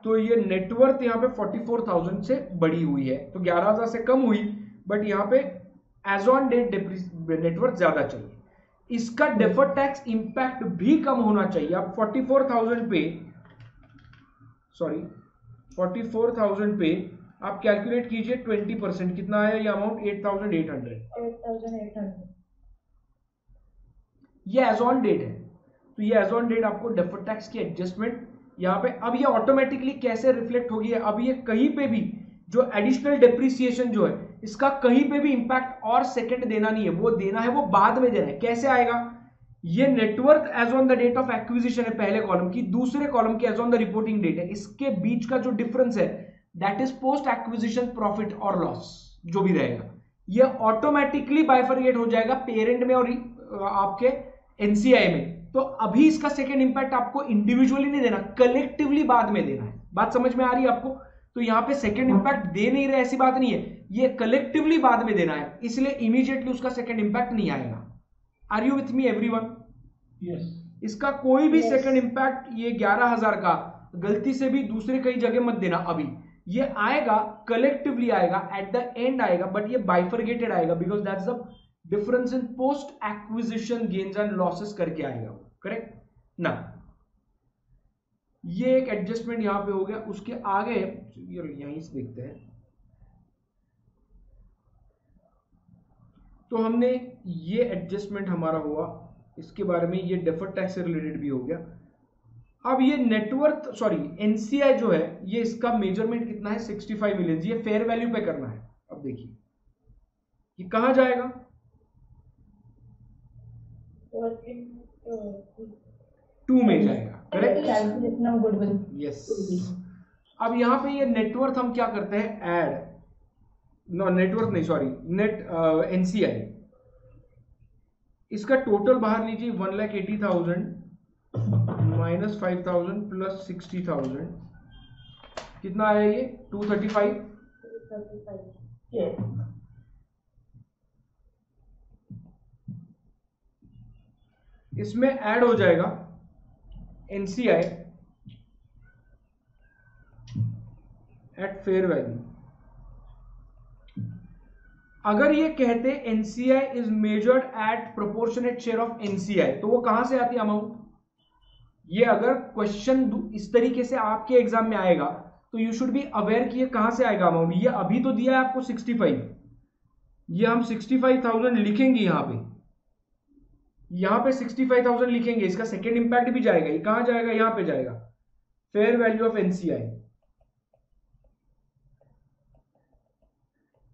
तो ये नेटवर्थ यहाँ पे 44,000 से बड़ी हुई है, तो 11,000 से कम हुई, बट यहाँ पे एज ऑन डेट नेटवर्थ ज्यादा चाहिए। इसका डेफर्ड टैक्स इंपैक्ट भी कम होना चाहिए। आप 44,000 पे आप कैलकुलेट कीजिए 20%, कितना आया ये अमाउंट 8,800। ये एज ऑन डेट है, तो ये एज ऑन डेट आपको डेफर्ड टैक्स की एडजस्टमेंट यहाँ पे, अब ये ऑटोमेटिकली कैसे रिफ्लेक्ट होगी, अब ये कहीं पे भी जो एडिशनल डेप्रिसिएशन जो है इसका कहीं पे भी इंपैक्ट और सेकंड देना नहीं है, वो देना है, वो बाद में देना है। कैसे आएगा, ये net worth as on the date of acquisition है पहले कॉलम की, दूसरे कॉलम की as on the reporting date है, इसके बीच का जो डिफरेंस है that is post acquisition profit और लॉस, जो भी रहेगा ये ऑटोमेटिकली बाइफरगेट हो जाएगा पेरेंट में और आपके एनसीआई में। तो अभी इसका सेकेंड इंपैक्ट आपको इंडिविजुअली नहीं देना, कलेक्टिवली बाद में देना है। बात समझ में आ रही है आपको? तो यहां पे सेकेंड इंपैक्ट दे नहीं रहे ऐसी बात नहीं है, ये कलेक्टिवली बाद में देना है, इसलिए इमीडिएटली उसका सेकेंड इंपैक्ट नहीं आएगा। Are you with me everyone? Yes. इसका कोई भी सेकेंड इंपैक्ट ये 11,000 का गलती से भी दूसरे कई जगह मत देना, अभी ये आएगा कलेक्टिवली आएगा, एट द एंड आएगा, बट ये बाइफरगेटेड आएगा because that's the difference in post acquisition gains and losses करके आएगा, करेक्ट ना। ये एक एडजस्टमेंट यहां पे हो गया। उसके आगे यहीं से देखते हैं, तो हमने ये एडजस्टमेंट हमारा हुआ, इसके बारे में ये डेफर्ड टैक्स से रिलेटेड भी हो गया। अब ये नेटवर्थ एनसीआई जो है, ये इसका मेजरमेंट कितना है 65 मिलियन, ये फेयर वैल्यू पे करना है। अब देखिए ये कहां जाएगा, 2 में जाएगा, करेक्ट? यस। अब यहां पे ये नेटवर्थ हम क्या करते हैं, ऐड, नो नेटवर्थ नहीं, सॉरी नेट एनसीआई, इसका टोटल बाहर लीजिए 1,80,000 माइनस 5,000 प्लस 60,000, कितना आया ये 235। इसमें ऐड हो जाएगा एनसीआई एट फेयर वैल्यू। अगर ये कहते NCI is measured eight proportionate share of NCI, तो वो कहां से आती अमाउंट? ये अगर क्वेश्चन इस तरीके से आपके एग्जाम में आएगा तो यू शुड बी अवेयर कि ये कहां से आएगा अमाउंट। ये अभी तो दिया है आपको 65, ये हम 65,000 लिखेंगे यहां पे 65,000 लिखेंगे, इसका सेकेंड इंपैक्ट भी जाएगा, ये कहां जाएगा, यहां पे जाएगा, fair value of NCI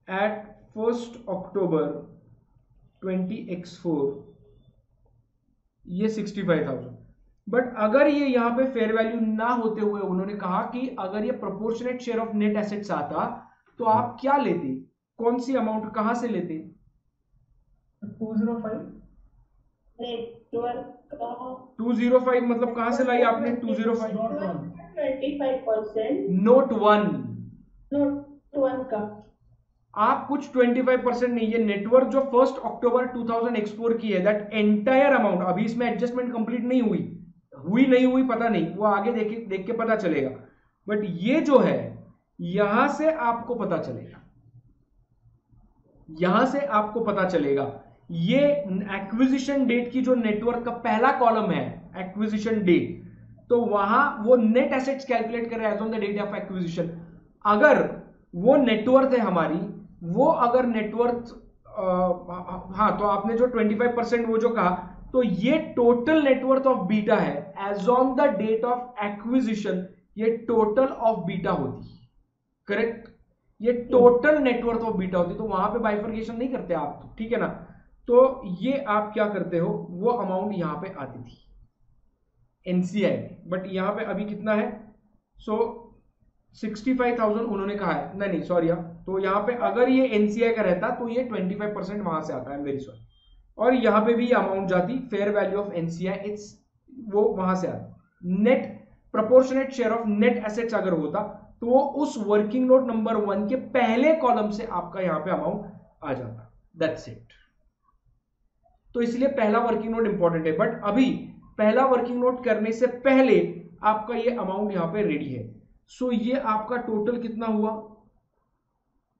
at 1 October 20x4, ये 65,000। बट अगर ये यहां पे फेयर वैल्यू ना होते हुए उन्होंने कहा कि अगर ये proportionate share of net assets आता तो आप क्या लेते, कौन सी अमाउंट कहां से लेते? 205 205 मतलब कहां से लाई आपने 205? 25%। नोट 1 का आप कुछ 25% नहीं, ये नेटवर्क जो 1 October 2004 की है, दैट एंटायर अमाउंट, अभी इसमें एडजस्टमेंट कंप्लीट नहीं हुई पता नहीं, वो आगे देख के पता चलेगा, बट ये जो है यहां से आपको पता चलेगा, ये एक्विजिशन डेट की जो नेटवर्क का पहला कॉलम है एक्विजिशन डेट, तो वहां वो नेट एसेट्स कैलकुलेट कर रहे हैं as on the date of acquisition. अगर वो नेटवर्थ है हमारी, वो अगर नेटवर्थ हाँ, तो आपने जो 25% वो जो कहा, तो ये टोटल नेटवर्थ ऑफ बीटा है as on the date of acquisition, ये टोटल ऑफ बीटा होती, करेक्ट, ये टोटल नेटवर्थ ऑफ बीटा होती, तो वहां पे बाइफर्केशन नहीं करते आप, ठीक है ना। तो ये आप क्या करते हो, वो अमाउंट यहां पे आती थी एनसीआई में, बट यहां पे अभी कितना है, सो 65,000 उन्होंने कहा है, नहीं सॉरी, तो यहाँ पे अगर ये एनसीआई का रहता तो ये 25% वहां से आता है, वेरी सॉरी, और यहाँ पे भी ये अमाउंट जाती fair value of NCI, it's वो वहां से आता। Net proportionate share of net assets अगर होता तो वो उस वर्किंग नोट नंबर 1 के पहले कॉलम से आपका यहाँ पे अमाउंट आ जाता, दैट्स इट। तो इसलिए पहला वर्किंग नोट इंपॉर्टेंट है, बट अभी पहला वर्किंग नोट करने से पहले आपका ये अमाउंट यहाँ पे रेडी है। सो ये आपका टोटल कितना हुआ,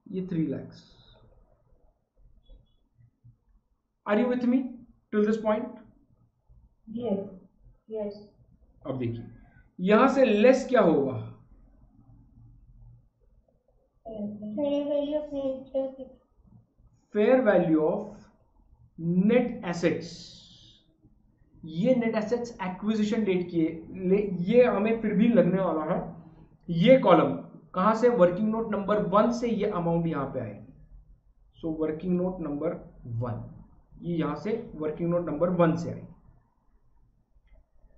ये 3 lakh. Are you with me till this point? Yes yes. अब देखिए यहां से लेस क्या होगा, fair value of net assets. ये नेट एसेट्स एक्विजिशन डेट की है, ये हमें फिर भी लगने वाला है, ये कॉलम कहां से, वर्किंग नोट नंबर 1 से ये अमाउंट यहां पे आएगी। सो वर्किंग नोट नंबर 1, ये यहां से वर्किंग नोट नंबर 1 से आएगी।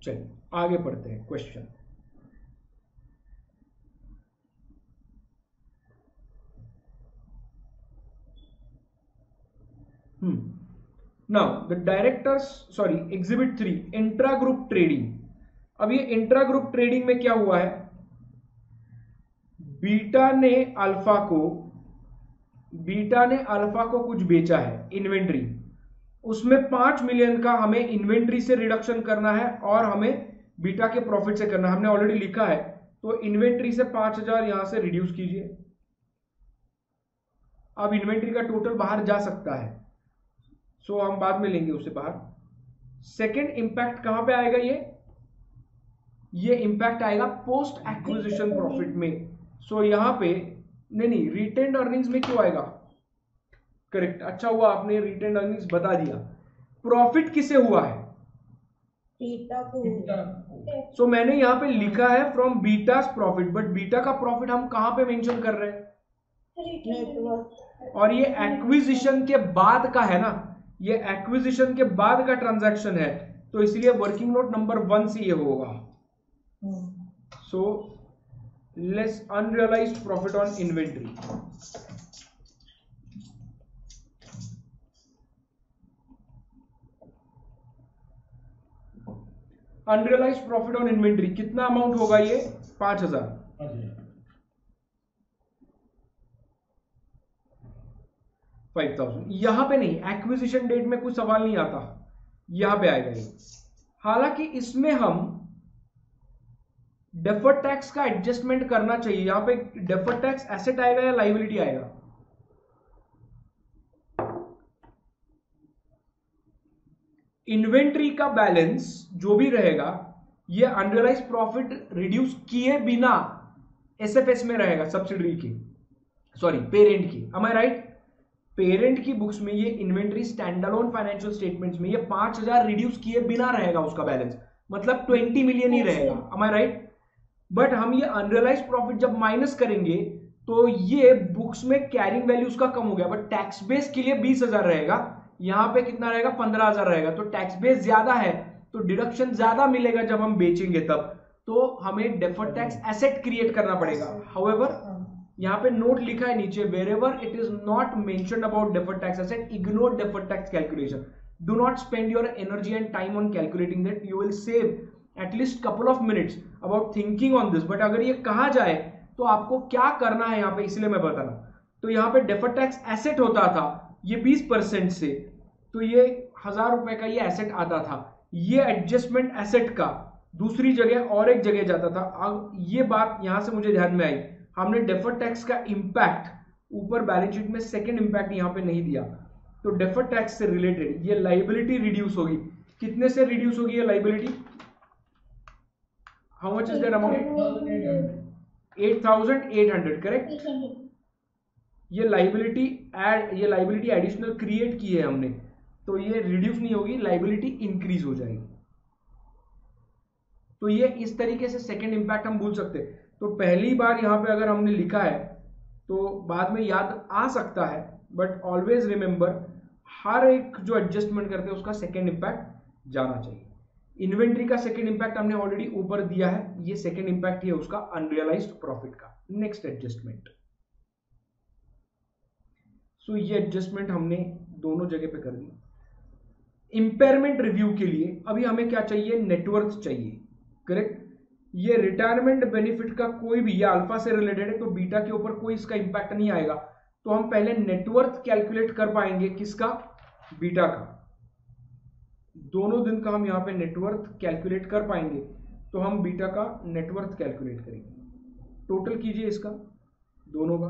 चलिए आगे पढ़ते हैं question. Now the directors, sorry exhibit 3, intra group trading. अब ये इंट्रा ग्रुप ट्रेडिंग में क्या हुआ है, बीटा ने अल्फा को कुछ बेचा है इन्वेंट्री, उसमें 5 मिलियन का हमें इन्वेंट्री से रिडक्शन करना है और हमें बीटा के प्रॉफिट से करना है, हमने ऑलरेडी लिखा है। तो इन्वेंट्री से 5,000 यहां से रिड्यूस कीजिए। अब इन्वेंट्री का टोटल बाहर जा सकता है, सो हम बाद में लेंगे उसे बाहर। सेकेंड इंपैक्ट कहां पे आएगा, ये इंपैक्ट आएगा पोस्ट एक्विजिशन प्रॉफिट में। सो यहां पे नहीं रिटेन्ड अर्निंग्स में क्यों आएगा, करेक्ट, अच्छा हुआ आपने रिटेन्ड अर्निंग्स बता दिया। प्रॉफिट किसे हुआ है, बीटा को। सो मैंने यहां पे लिखा है from betas profit, but beta का प्रॉफिट हम कहां पे मेंशन कर रहे हैं, नेटवर्क। और ये एक्विजिशन के बाद का है ना, ये एक्विजिशन के बाद का ट्रांजैक्शन है, तो इसलिए वर्किंग नोट नंबर 1 से ये होगा। So less unrealised profit on inventory. Unrealised profit on inventory कितना अमाउंट होगा, ये 5,000। 5,000 यहां पे नहीं, एक्विजिशन डेट में कुछ सवाल नहीं आता, यहां पे आएगा ये। हालांकि इसमें हम डेफर्ड टैक्स का एडजस्टमेंट करना चाहिए, यहां पे डेफर्ड टैक्स एसेट आएगा या लायबिलिटी आएगा, इन्वेंट्री का बैलेंस जो भी रहेगा ये अनरियलाइज प्रॉफिट रिड्यूस किए बिना एसएफएस में रहेगा, सब्सिडरी की, सॉरी पेरेंट की, am I right? पेरेंट की बुक्स में ये inventory stand alone financial statements में ये 5,000 रिड्यूस किए बिना रहेगा उसका बैलेंस, मतलब 20 मिलियन ही रहेगा, am I right? बट हम ये अनरियलाइज प्रॉफिट जब माइनस करेंगे तो ये बुक्स में कैरिंग वैल्यू उसका कम हो गया, बट टैक्स बेस के लिए 20,000 रहेगा, यहां पे कितना रहेगा 15,000 रहेगा, तो टैक्स बेस ज्यादा है तो डिडक्शन ज्यादा मिलेगा जब हम बेचेंगे तब, तो हमें डेफर्ड टैक्स एसेट क्रिएट करना पड़ेगा। हाउएवर यहाँ पे नोट लिखा है नीचे, wherever it is not mentioned about deferred tax asset, ignore deferred tax calculation, do not spend your energy and time on calculating that, you will save at least couple of minutes about thinking on this. But अगर ये कहा जाए तो आपको क्या करना है यहाँ पे, इसलिए मैं बता रहा हूं। तो यहाँ पे डेफर्ड टैक्स एसेट होता था ये 20% से, तो ये 1,000 रुपए का ये एसेट आता था, ये एडजस्टमेंट एसेट का दूसरी जगह और एक जगह जाता था। अब ये बात यहां से मुझे ध्यान में आई, हमने डेफर्ड टैक्स का इंपैक्ट ऊपर बैलेंस शीट में सेकंड इंपैक्ट यहां पे नहीं दिया, तो डेफर्ड टैक्स से रिलेटेड ये लाइबिलिटी रिड्यूस होगी, कितने से रिड्यूस होगी ये liability, how much is that amount, 8,800, correct. ये लाइबिलिटी एडिशनल क्रिएट की है हमने, तो ये रिड्यूस नहीं होगी, लाइबिलिटी इंक्रीज हो जाएगी। तो ये इस तरीके से सेकेंड इंपैक्ट हम भूल सकते हैं। तो पहली बार यहां पे अगर हमने लिखा है तो बाद में याद आ सकता है, बट ऑलवेज रिमेंबर हर एक जो एडजस्टमेंट करते हैं उसका सेकेंड इंपैक्ट जाना चाहिए। इन्वेंट्री का सेकेंड इंपैक्ट हमने ऑलरेडी ऊपर दिया है, ये सेकेंड इंपैक्ट है उसका अनरियलाइज्ड प्रॉफिट का। नेक्स्ट एडजस्टमेंट, सो ये एडजस्टमेंट हमने दोनों जगह पे कर दी। इंपेयरमेंट रिव्यू के लिए अभी हमें क्या चाहिए, नेटवर्थ चाहिए, करेक्ट। ये रिटायरमेंट बेनिफिट का कोई भी, ये अल्फा से रिलेटेड है तो बीटा के ऊपर कोई इसका इंपैक्ट नहीं आएगा, तो हम पहले नेटवर्थ कैलकुलेट कर पाएंगे, किसका, बीटा का। दोनों दिन का हम यहां पे नेटवर्थ कैलकुलेट कर पाएंगे, तो हम बीटा का नेटवर्थ कैलकुलेट करेंगे। टोटल कीजिए इसका दोनों का,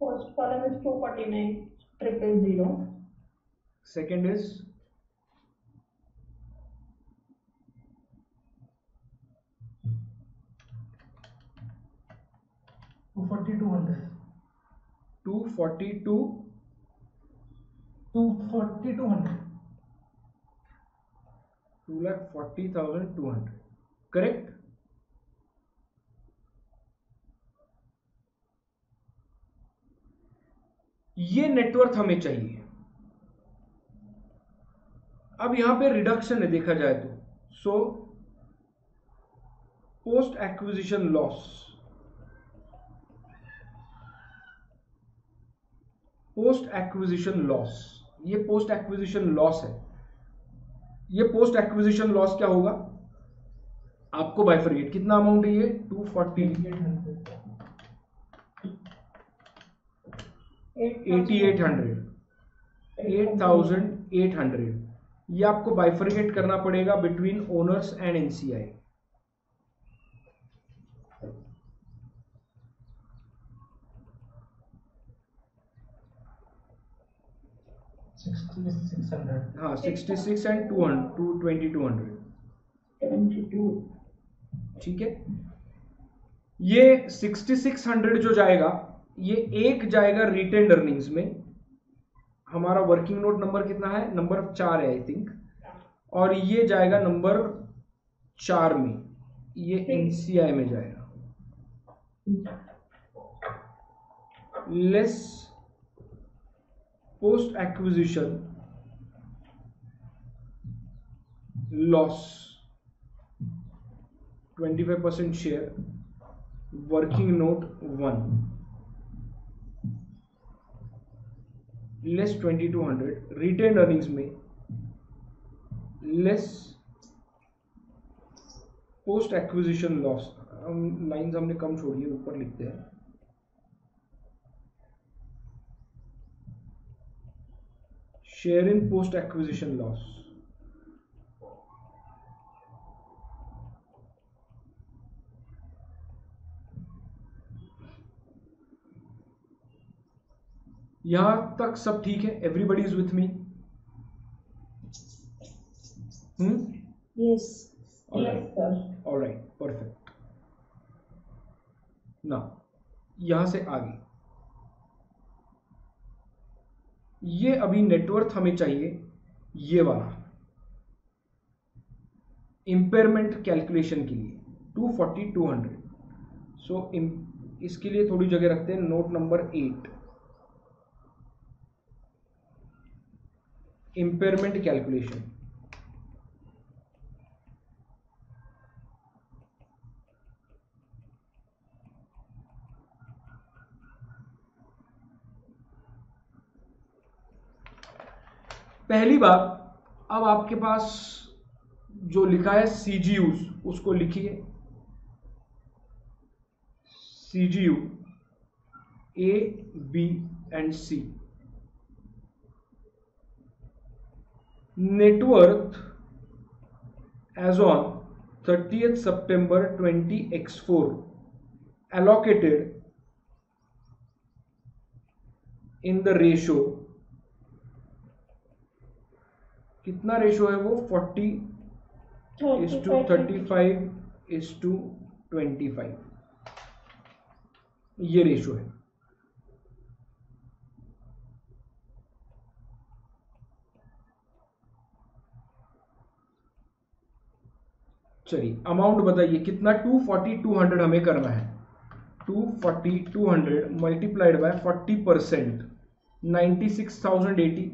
First column is 249,000. Second is 240,200. 242 240,200. 2,40,200, correct. ये नेटवर्थ हमें चाहिए। अब यहां पे रिडक्शन है देखा जाए तो, so post acquisition loss, post acquisition loss, ये पोस्ट एक्विजिशन लॉस है। ये पोस्ट एक्विजिशन लॉस क्या होगा, आपको बाइफरगेट, कितना अमाउंट है ये, 240, 8800, 8800, ये आपको बाइफरगेट करना पड़ेगा बिटवीन ओनर्स एंड एनसीआई। हाँ 66 एंड 2200, ठीक है। ये 6600 जो जाएगा, ये एक जाएगा रिटेन्ड अर्निंग्स में, हमारा वर्किंग नोट नंबर कितना है, नंबर 4 है आई थिंक, और ये जाएगा नंबर 4 में, ये एनसीआई में जाएगा, less post acquisition loss 25% share, working note 1 less 2200, retain earnings में less post acquisition loss, lines हमने कम छोड़ी है, ऊपर लिखते हैं, share in post acquisition loss, यहां तक सब ठीक है, everybody is with me? Yes. Yes, sir. Alright, perfect. ना यहां से आगे, ये अभी नेटवर्थ हमें चाहिए, ये वाला इंपेयरमेंट कैलकुलेशन के लिए 240,200, सो इसके लिए थोड़ी जगह रखते हैं, नोट नंबर 8, इंपेयरमेंट कैलकुलेशन। पहली बात, अब आपके पास जो लिखा है सीजीयूज, उसको लिखिए, CGU A B and C. Net worth as on 30th September 20x4 allocated in the ratio, कितना रेशो है वो 40:35:25, ये रेशो है। चलिए अमाउंट बताइए कितना, 240/200 हमें करना है। 240/200 मल्टीप्लाइड बाय 40%, 96,080,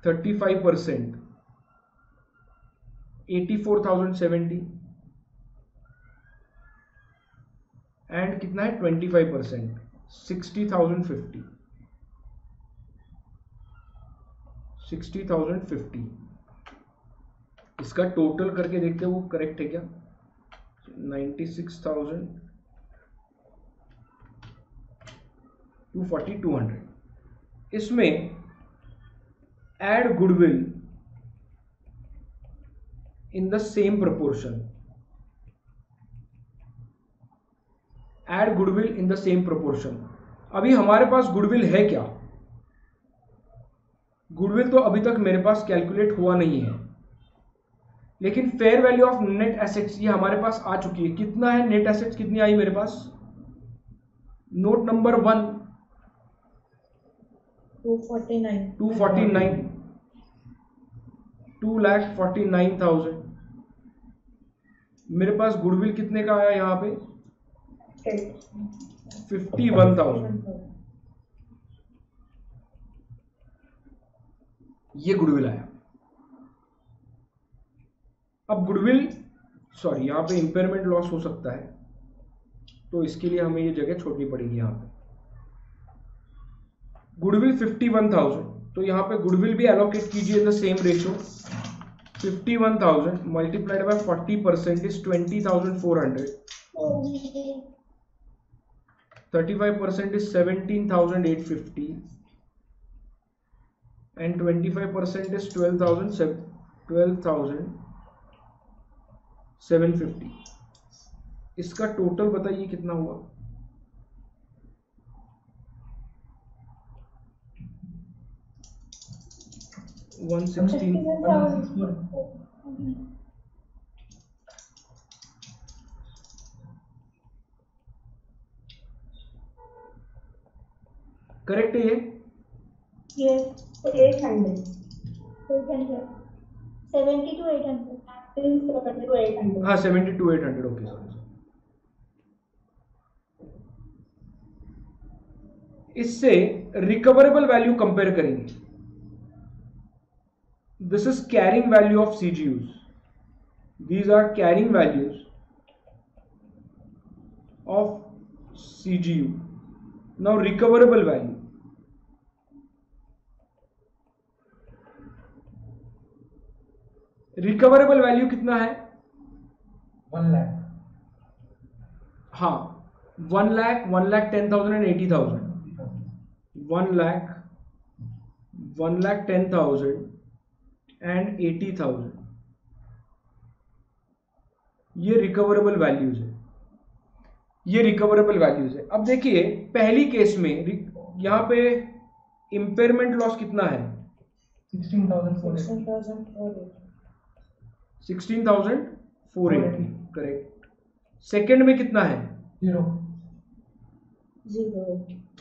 35%, 84,070 एंड कितना है 25%, 60,050, 60,050। इसका टोटल करके देखते हैं वो करेक्ट है क्या। 96,000, 240/200, इसमें add goodwill in the same proportion, add goodwill in the same proportion। अभी हमारे पास गुडविल है क्या, गुडविल तो अभी तक मेरे पास कैलकुलेट हुआ नहीं है, लेकिन fair value of net assets ये हमारे पास आ चुकी है। कितना है नेट एसेट्स, कितनी आई मेरे पास, नोट नंबर 1 249 2,49,000। मेरे पास गुडविल कितने का आया यहाँ पे 51,000, ये गुडविल आया। अब गुडविल सॉरी यहाँ पे इंपेयरमेंट लॉस हो सकता है, तो इसके लिए हमें ये जगह छोड़नी पड़ेगी। यहाँ पे गुडविल 51,000, तो यहाँ पे गुडविल भी एलोकेट कीजिए in the same ratio. 51,000 multiplied by 40% is 20,400, 35% is 17,850 and 25% is 12,750। इसका टोटल बताइए कितना हुआ। करेक्ट है ये? Yes, 800. 70 to 800. 70 to 800. हाँ 70 to 800, ओके सॉरी। इससे रिकवरेबल वैल्यू कंपेयर करेंगे। This is carrying value of CGUs, these are carrying values of CGU। Now recoverable value, recoverable value कितना है 1 लाख। हाँ 1 लाख, 1,10,000 एंड 80,000। 1,10,000 एंड 80,000, ये रिकवरेबल वैल्यूज है, ये रिकवरेबल वैल्यूज है। अब देखिए पहली केस में यहां पे इंपेयरमेंट लॉस कितना है 16,480, करेक्ट। सेकेंड में कितना है 0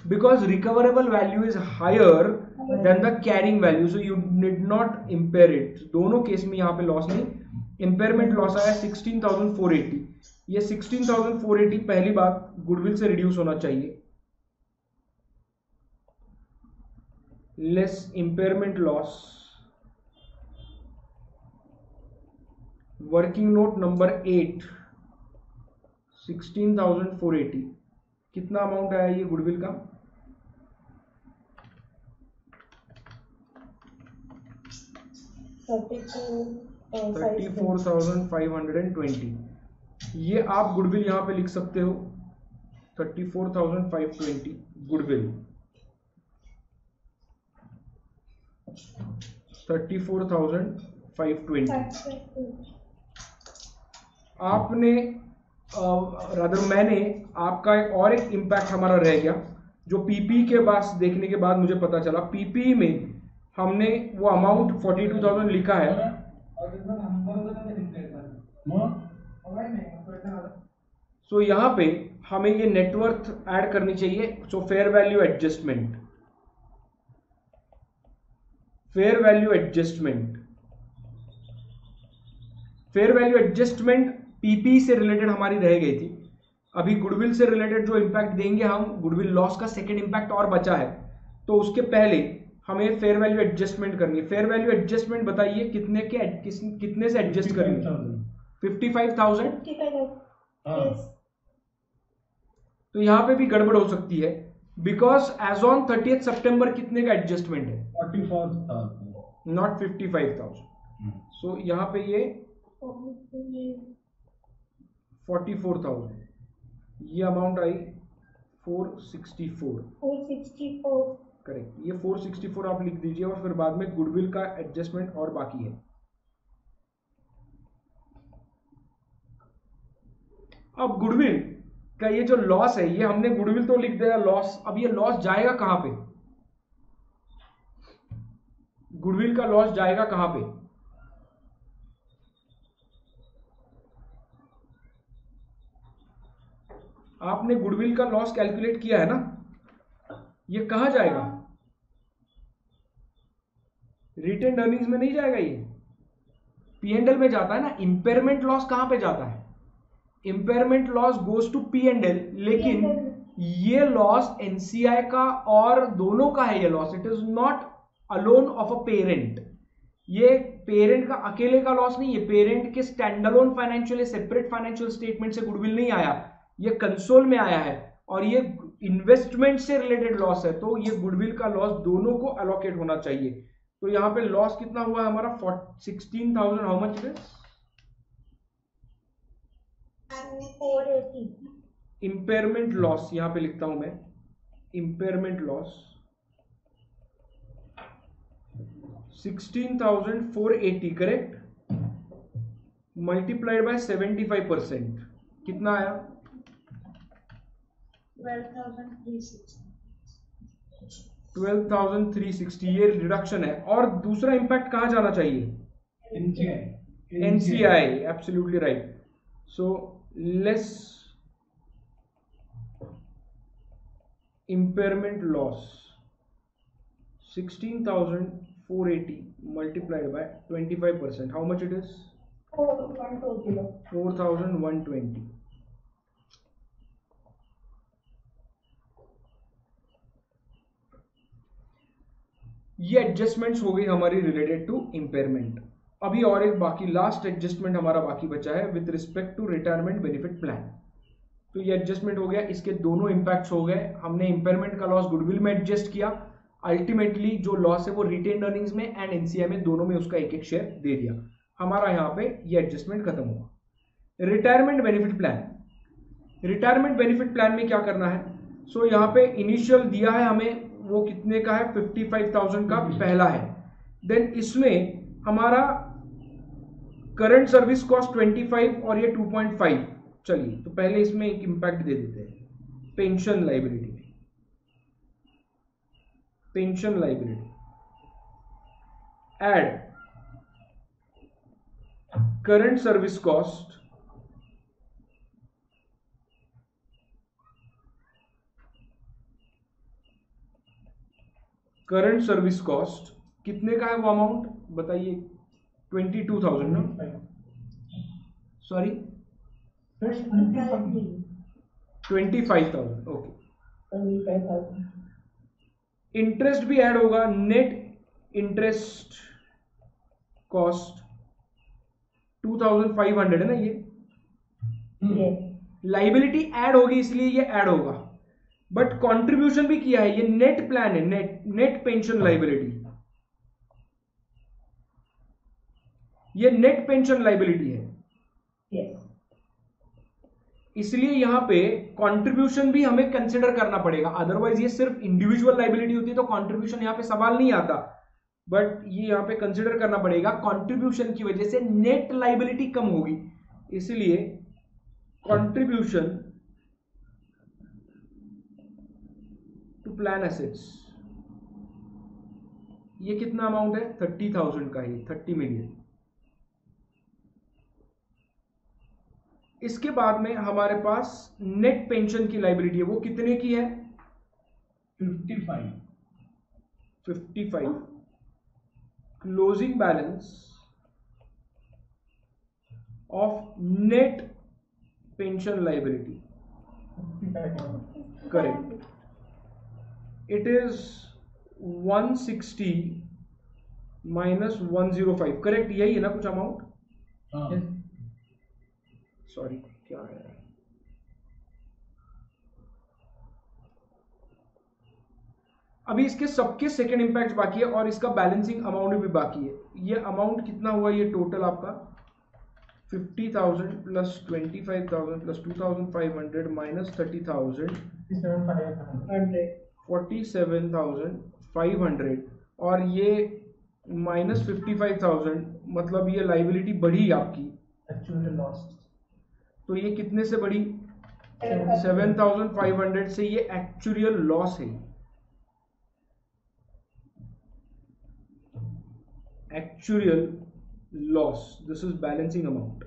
because recoverable value is higher than the carrying value, so you did not impair it। दोनों केस में यहाँ पे लॉस नहीं, इम्पेयरमेंट लॉस आया 16,480। ये 16,480 पहली बात गुडविल से रिड्यूस होना चाहिए, less impairment loss. Working note number 8 16,480, कितना अमाउंट आया ये गुडविल का 34,520। ये आप गुडविल यहां पे लिख सकते हो 34,520 गुडविल, 34,520। आपने रादर मैंने आपका और एक इम्पैक्ट हमारा रह गया जो पीपी के पास देखने के बाद मुझे पता चला। पीपी में हमने वो अमाउंट 42,000 लिखा है, सो यहाँ पे हमें ये नेटवर्थ ऐड करनी चाहिए। So fair value adjustment, fair value adjustment, fair value adjustment PP से रिलेटेड हमारी रह गई थी। अभी गुडविल से रिलेटेड जो इम्पैक्ट देंगे हम, गुडविल लॉस का सेकंड इम्पैक्ट और बचा है, तो उसके पहले हमें फेयर वैल्यू एडजस्टमेंट करनी है। फेयर वैल्यू एडजस्टमेंट बताइए कितने से एडजस्ट करनी है? 55,000। तो यहां पे भी गड़बड़ हो सकती है बिकॉज एज ऑन 30 सितंबर कितने का एडजस्टमेंट है? 44,000 नॉट 55,000। सो यहां पे ये 44,000, ये अमाउंट आई 464। करेक्ट, ये 464 आप लिख दीजिए और फिर बाद में गुडविल का एडजस्टमेंट और बाकी है। अब गुडविल का ये जो लॉस है, ये हमने गुडविल तो लिख दिया लॉस। अब ये लॉस जाएगा कहां पे? गुडविल का लॉस जाएगा कहां पे? आपने गुडविल का लॉस कैलकुलेट किया है ना, ये कहां जाएगा? रिटेन्ड अर्निंग्स में नहीं जाएगा, ये P&L में जाता है ना। इंपेयरमेंट लॉस कहां पे जाता है? Impairment loss goes to P&L, लेकिन ये लॉस NCI का और दोनों का है ये loss. It is not alone of a parent. ये पेरेंट का अकेले का लॉस नहीं है, पेरेंट के stand alone financial separate financial statement से गुडविल नहीं आया, ये कंसोल में आया है और ये इन्वेस्टमेंट से रिलेटेड लॉस है। तो ये गुडविल का लॉस दोनों को अलोकेट होना चाहिए। तो यहां पे लॉस कितना हुआ है हमारा? 16,000। How much it is? 480। Impairment loss यहां पे लिखता हूं मैं, impairment loss 16,480, correct, multiplied by 75%, कितना आया? 12,360। ये रिडक्शन है। और दूसरा इंपैक्ट कहां जाना चाहिए? NCI, absolutely right. So less impairment loss 16,480 multiplied by 25%. How much it is? 4,120. ये एडजस्टमेंट्स हो गई हमारी रिलेटेड टू इम्पेयरमेंट। अभी और एक बाकी लास्ट एडजस्टमेंट हमारा बाकी बचा है with respect to retirement benefit plan. तो ये एडजस्टमेंट हो गया, इसके दोनों इंपैक्ट्स हो गए। हमने इंपेयरमेंट का लॉस गुडविल में एडजस्ट किया, अल्टीमेटली जो लॉस है वो रिटेन्ड अर्निंग्स में एंड एनसीआई में दोनों में उसका एक एक शेयर दे दिया। हमारा यहाँ पे ये एडजस्टमेंट खत्म हुआ। Retirement benefit plan, retirement benefit plan में क्या करना है? सो यहाँ पे इनिशियल दिया है हमें, वो कितने का है? 55,000 का पहला है। देन इसमें हमारा करंट सर्विस कॉस्ट 25 और ये 2.5। चलिए तो पहले इसमें एक इंपैक्ट दे देते हैं पेंशन लाइबिलिटी में। Pension liability add current service cost current service cost कितने का है वो अमाउंट बताइए? 22,000 ना, सॉरी 25,000। ओके, इंटरेस्ट भी ऐड होगा, नेट इंटरेस्ट कॉस्ट 2,500 है ना ये। लाइबिलिटी ऐड होगी इसलिए ये ऐड होगा, बट कंट्रीब्यूशन भी किया है। ये नेट प्लान है, नेट पेंशन लाइबिलिटी, ये नेट पेंशन लाइबिलिटी है। इसलिए यहां पे कंट्रीब्यूशन भी हमें कंसिडर करना पड़ेगा, अदरवाइज ये सिर्फ इंडिविजुअल लाइबिलिटी होती है तो कंट्रीब्यूशन यहां पे सवाल नहीं आता, बट ये यहां पे कंसिडर करना पड़ेगा। कंट्रीब्यूशन की वजह से नेट लाइबिलिटी कम होगी, इसलिए कंट्रीब्यूशन टू प्लान एसेट्स, ये कितना अमाउंट है? 30,000 का ही, 30 मिलियन। इसके बाद में हमारे पास नेट पेंशन की लाइबिलिटी है, वो कितने की है? 55। Closing balance of net pension liability, correct, it is 160 minus 105, correct, यही है ना कुछ अमाउंट? सॉरी, क्या है? अभी इसके सबके सेकेंड इंपैक्ट बाकी है और इसका बैलेंसिंग अमाउंट भी बाकी है। ये अमाउंट कितना हुआ? ये टोटल आपका 50,000 प्लस 25,000 प्लस 2,500 माइनस 30,000, 47,500 और ये माइनस 55,000, मतलब ये लाइबिलिटी बढ़ी आपकी। एक्चुअली लॉस्ट, तो ये कितने से बढ़ी? 7,500 से ये एक्चुअल लॉस है। Actual loss, this is balancing amount.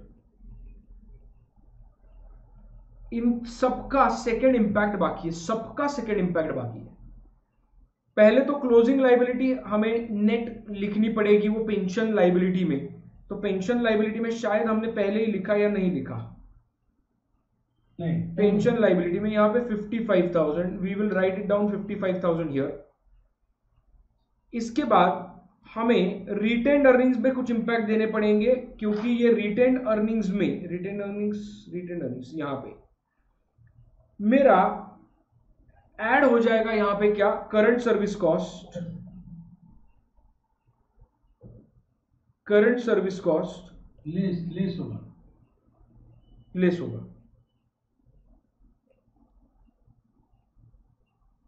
इन सबका सेकेंड इंपैक्ट बाकी है, सबका सेकेंड इंपैक्ट बाकी है। पहले तो क्लोजिंग लाइबिलिटी हमें नेट लिखनी पड़ेगी वो पेंशन लाइबिलिटी में, तो पेंशन लाइबिलिटी में शायद हमने पहले ही लिखा या नहीं लिखा? नहीं, पेंशन लाइबिलिटी में यहां पे 55,000, we will write it down 55,000 here. इसके बाद हमें रिटेन्ड अर्निंग्स में कुछ इंपैक्ट देने पड़ेंगे, क्योंकि ये रिटेन्ड अर्निंग्स में, रिटेन्ड अर्निंग्स यहां पे मेरा ऐड हो जाएगा। यहां पे क्या? Current service cost, current service cost less होगा, लेस होगा।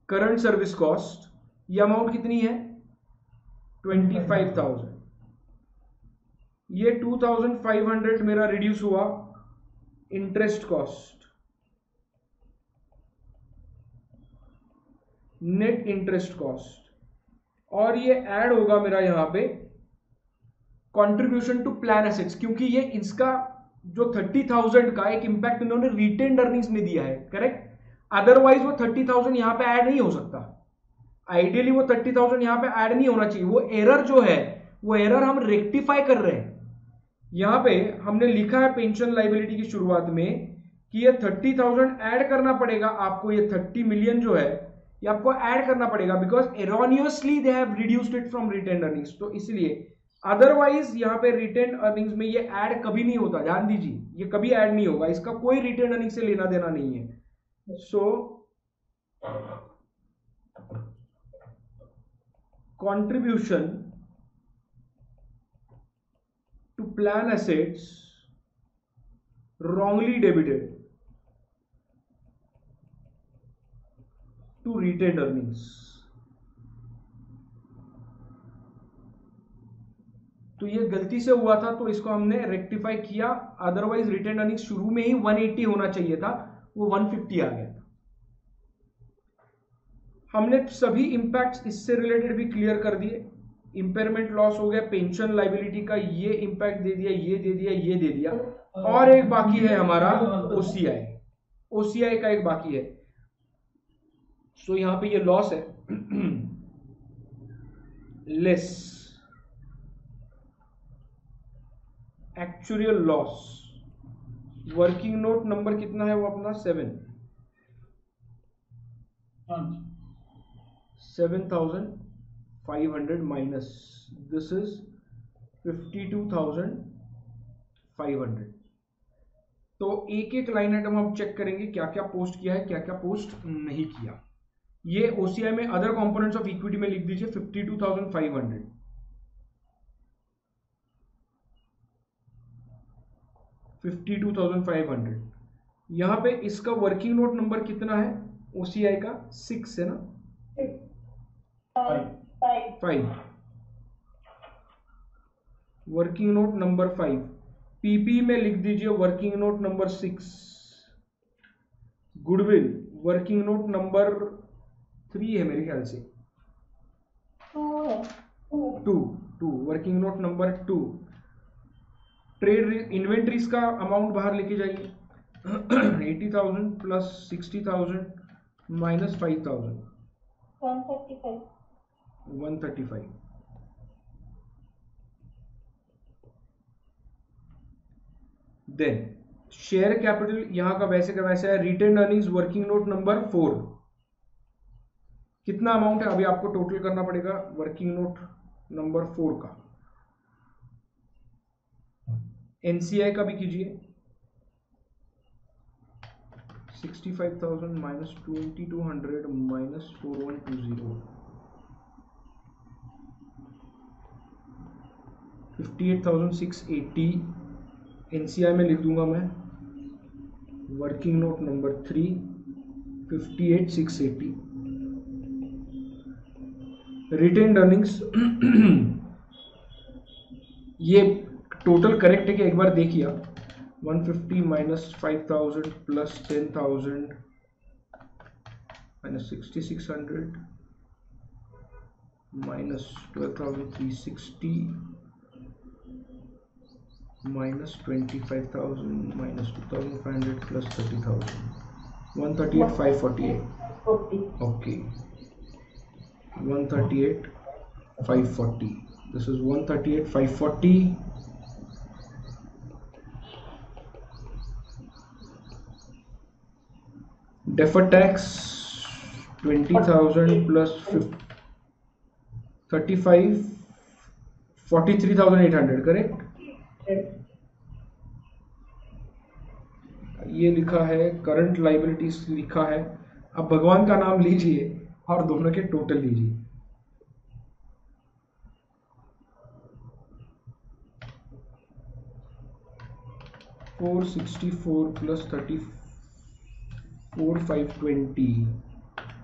करंट सर्विस कॉस्ट, ये अमाउंट कितनी है? 25,000। ये 2,500 मेरा रिड्यूस हुआ interest cost, net interest cost, और ये ऐड होगा मेरा यहां पे कंट्रीब्यूशन टू प्लान एसेट्स, क्योंकि ये इसका जो 30,000 का एक इंपैक्ट इन्होंने रिटेन्ड अर्निंग्स में दिया है, करेक्ट। अदरवाइज वो 30,000 यहां पे ऐड नहीं हो सकता। आइडियली वो 30,000 यहां पे ऐड नहीं होना चाहिए। वो एरर जो है, वो एरर हम रेक्टिफाई कर रहे हैं। यहां पे हमने लिखा है पेंशन लाइबिलिटी की शुरुआत में कि ये 30,000 ऐड करना पड़ेगा आपको, ये 30 मिलियन जो है ये आपको ऐड करना पड़ेगा, because erroneously they have reduced it from retained earnings. तो इसलिए अदरवाइज यहां पे रिटेन्ड अर्निंग्स में ये ऐड कभी नहीं होता, ध्यान दीजिए, ये कभी ऐड नहीं होगा, इसका कोई रिटेन्ड अर्निंग से लेना देना नहीं है। सो contribution to plan assets wrongly debited to retained earnings, तो ये गलती से हुआ था, तो इसको हमने रेक्टिफाई किया। अदरवाइज रिटेन्ड अर्निंग्स शुरू में ही 180 होना चाहिए था, वो 150 आ गया था। हमने सभी इंपैक्ट्स इससे रिलेटेड भी क्लियर कर दिए। इंपेयरमेंट लॉस हो गया, पेंशन लाइबिलिटी का ये इंपैक्ट दे दिया, ये दे दिया, ये दे दिया, और एक बाकी है हमारा ओसीआई। ओसीआई का एक बाकी है। सो यहां पे ये लॉस है less actual loss. Working note number कितना है वो अपना? 7,500 माइनस दिस इज 52,500। तो एक एक लाइन आइटम हम चेक करेंगे क्या क्या पोस्ट किया है, क्या क्या पोस्ट नहीं किया। ये ओसीआई में अदर कंपोनेंट्स ऑफ इक्विटी में लिख दीजिए 52,500। यहां पे इसका वर्किंग नोट नंबर कितना है ओसीआई का? 6 है ना? 5। Working note number 5। पीपी में लिख दीजिए working note number 6। Goodwill working note number 3 है मेरे ख्याल से, 2 है। 2 working note number 2। Trade inventories का अमाउंट बाहर लेके जाइए। 80,000 plus 60,000 minus 5,000 135। 135। Then share capital यहां का वैसे का वैसे है। Retained earnings working note number 4 कितना अमाउंट है, अभी आपको टोटल करना पड़ेगा वर्किंग नोट नंबर 4 का। एनसीआई का भी कीजिए। 65,000 माइनस 2200 माइनस 4120 58,680 एनसीआई में लिख दूंगा मैं। Working note number 3 58,680। Retained earnings ये टोटल करेक्ट है कि एक बार देखिए। 150 minus 5,000 plus 10,000 minus 6,600 minus 12,360 minus 25,000 minus 2,500 plus 30,000 138,548। Okay 138,540। This is 138,540। Deferred tax 20,000 plus 35 43,800 correct. ये लिखा है करंट लाइबिलिटीज लिखा है। अब भगवान का नाम लीजिए और दोनों के टोटल लीजिए। $464 plus 34,520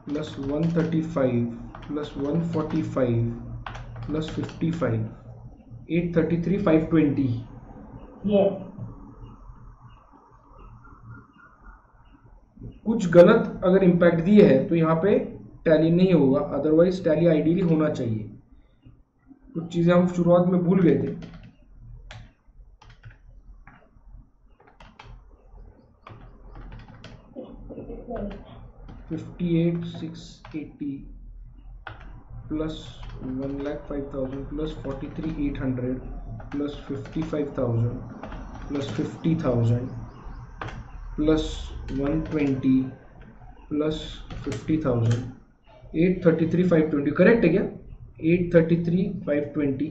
plus 135 plus 145 plus 55 833,520। Yes. कुछ गलत अगर इम्पैक्ट दिए है तो यहाँ पे टैली नहीं होगा, अदरवाइज टैली आइडियली होना चाहिए। कुछ चीजें हम शुरुआत में भूल गए थे। $58,680 plus 1,05,000 plus 43,800 plus 55,000 plus 50,000 plus 120 plus 50,000 833,520 correct है क्या? 833,520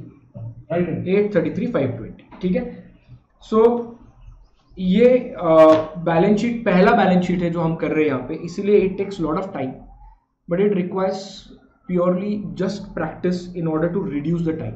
833,520 ठीक है। सो ये बैलेंस शीट पहला बैलेंस शीट है जो हम कर रहे हैं यहाँ पे, इसीलिए it takes lot of time but it requires purely just practice in order to reduce the time.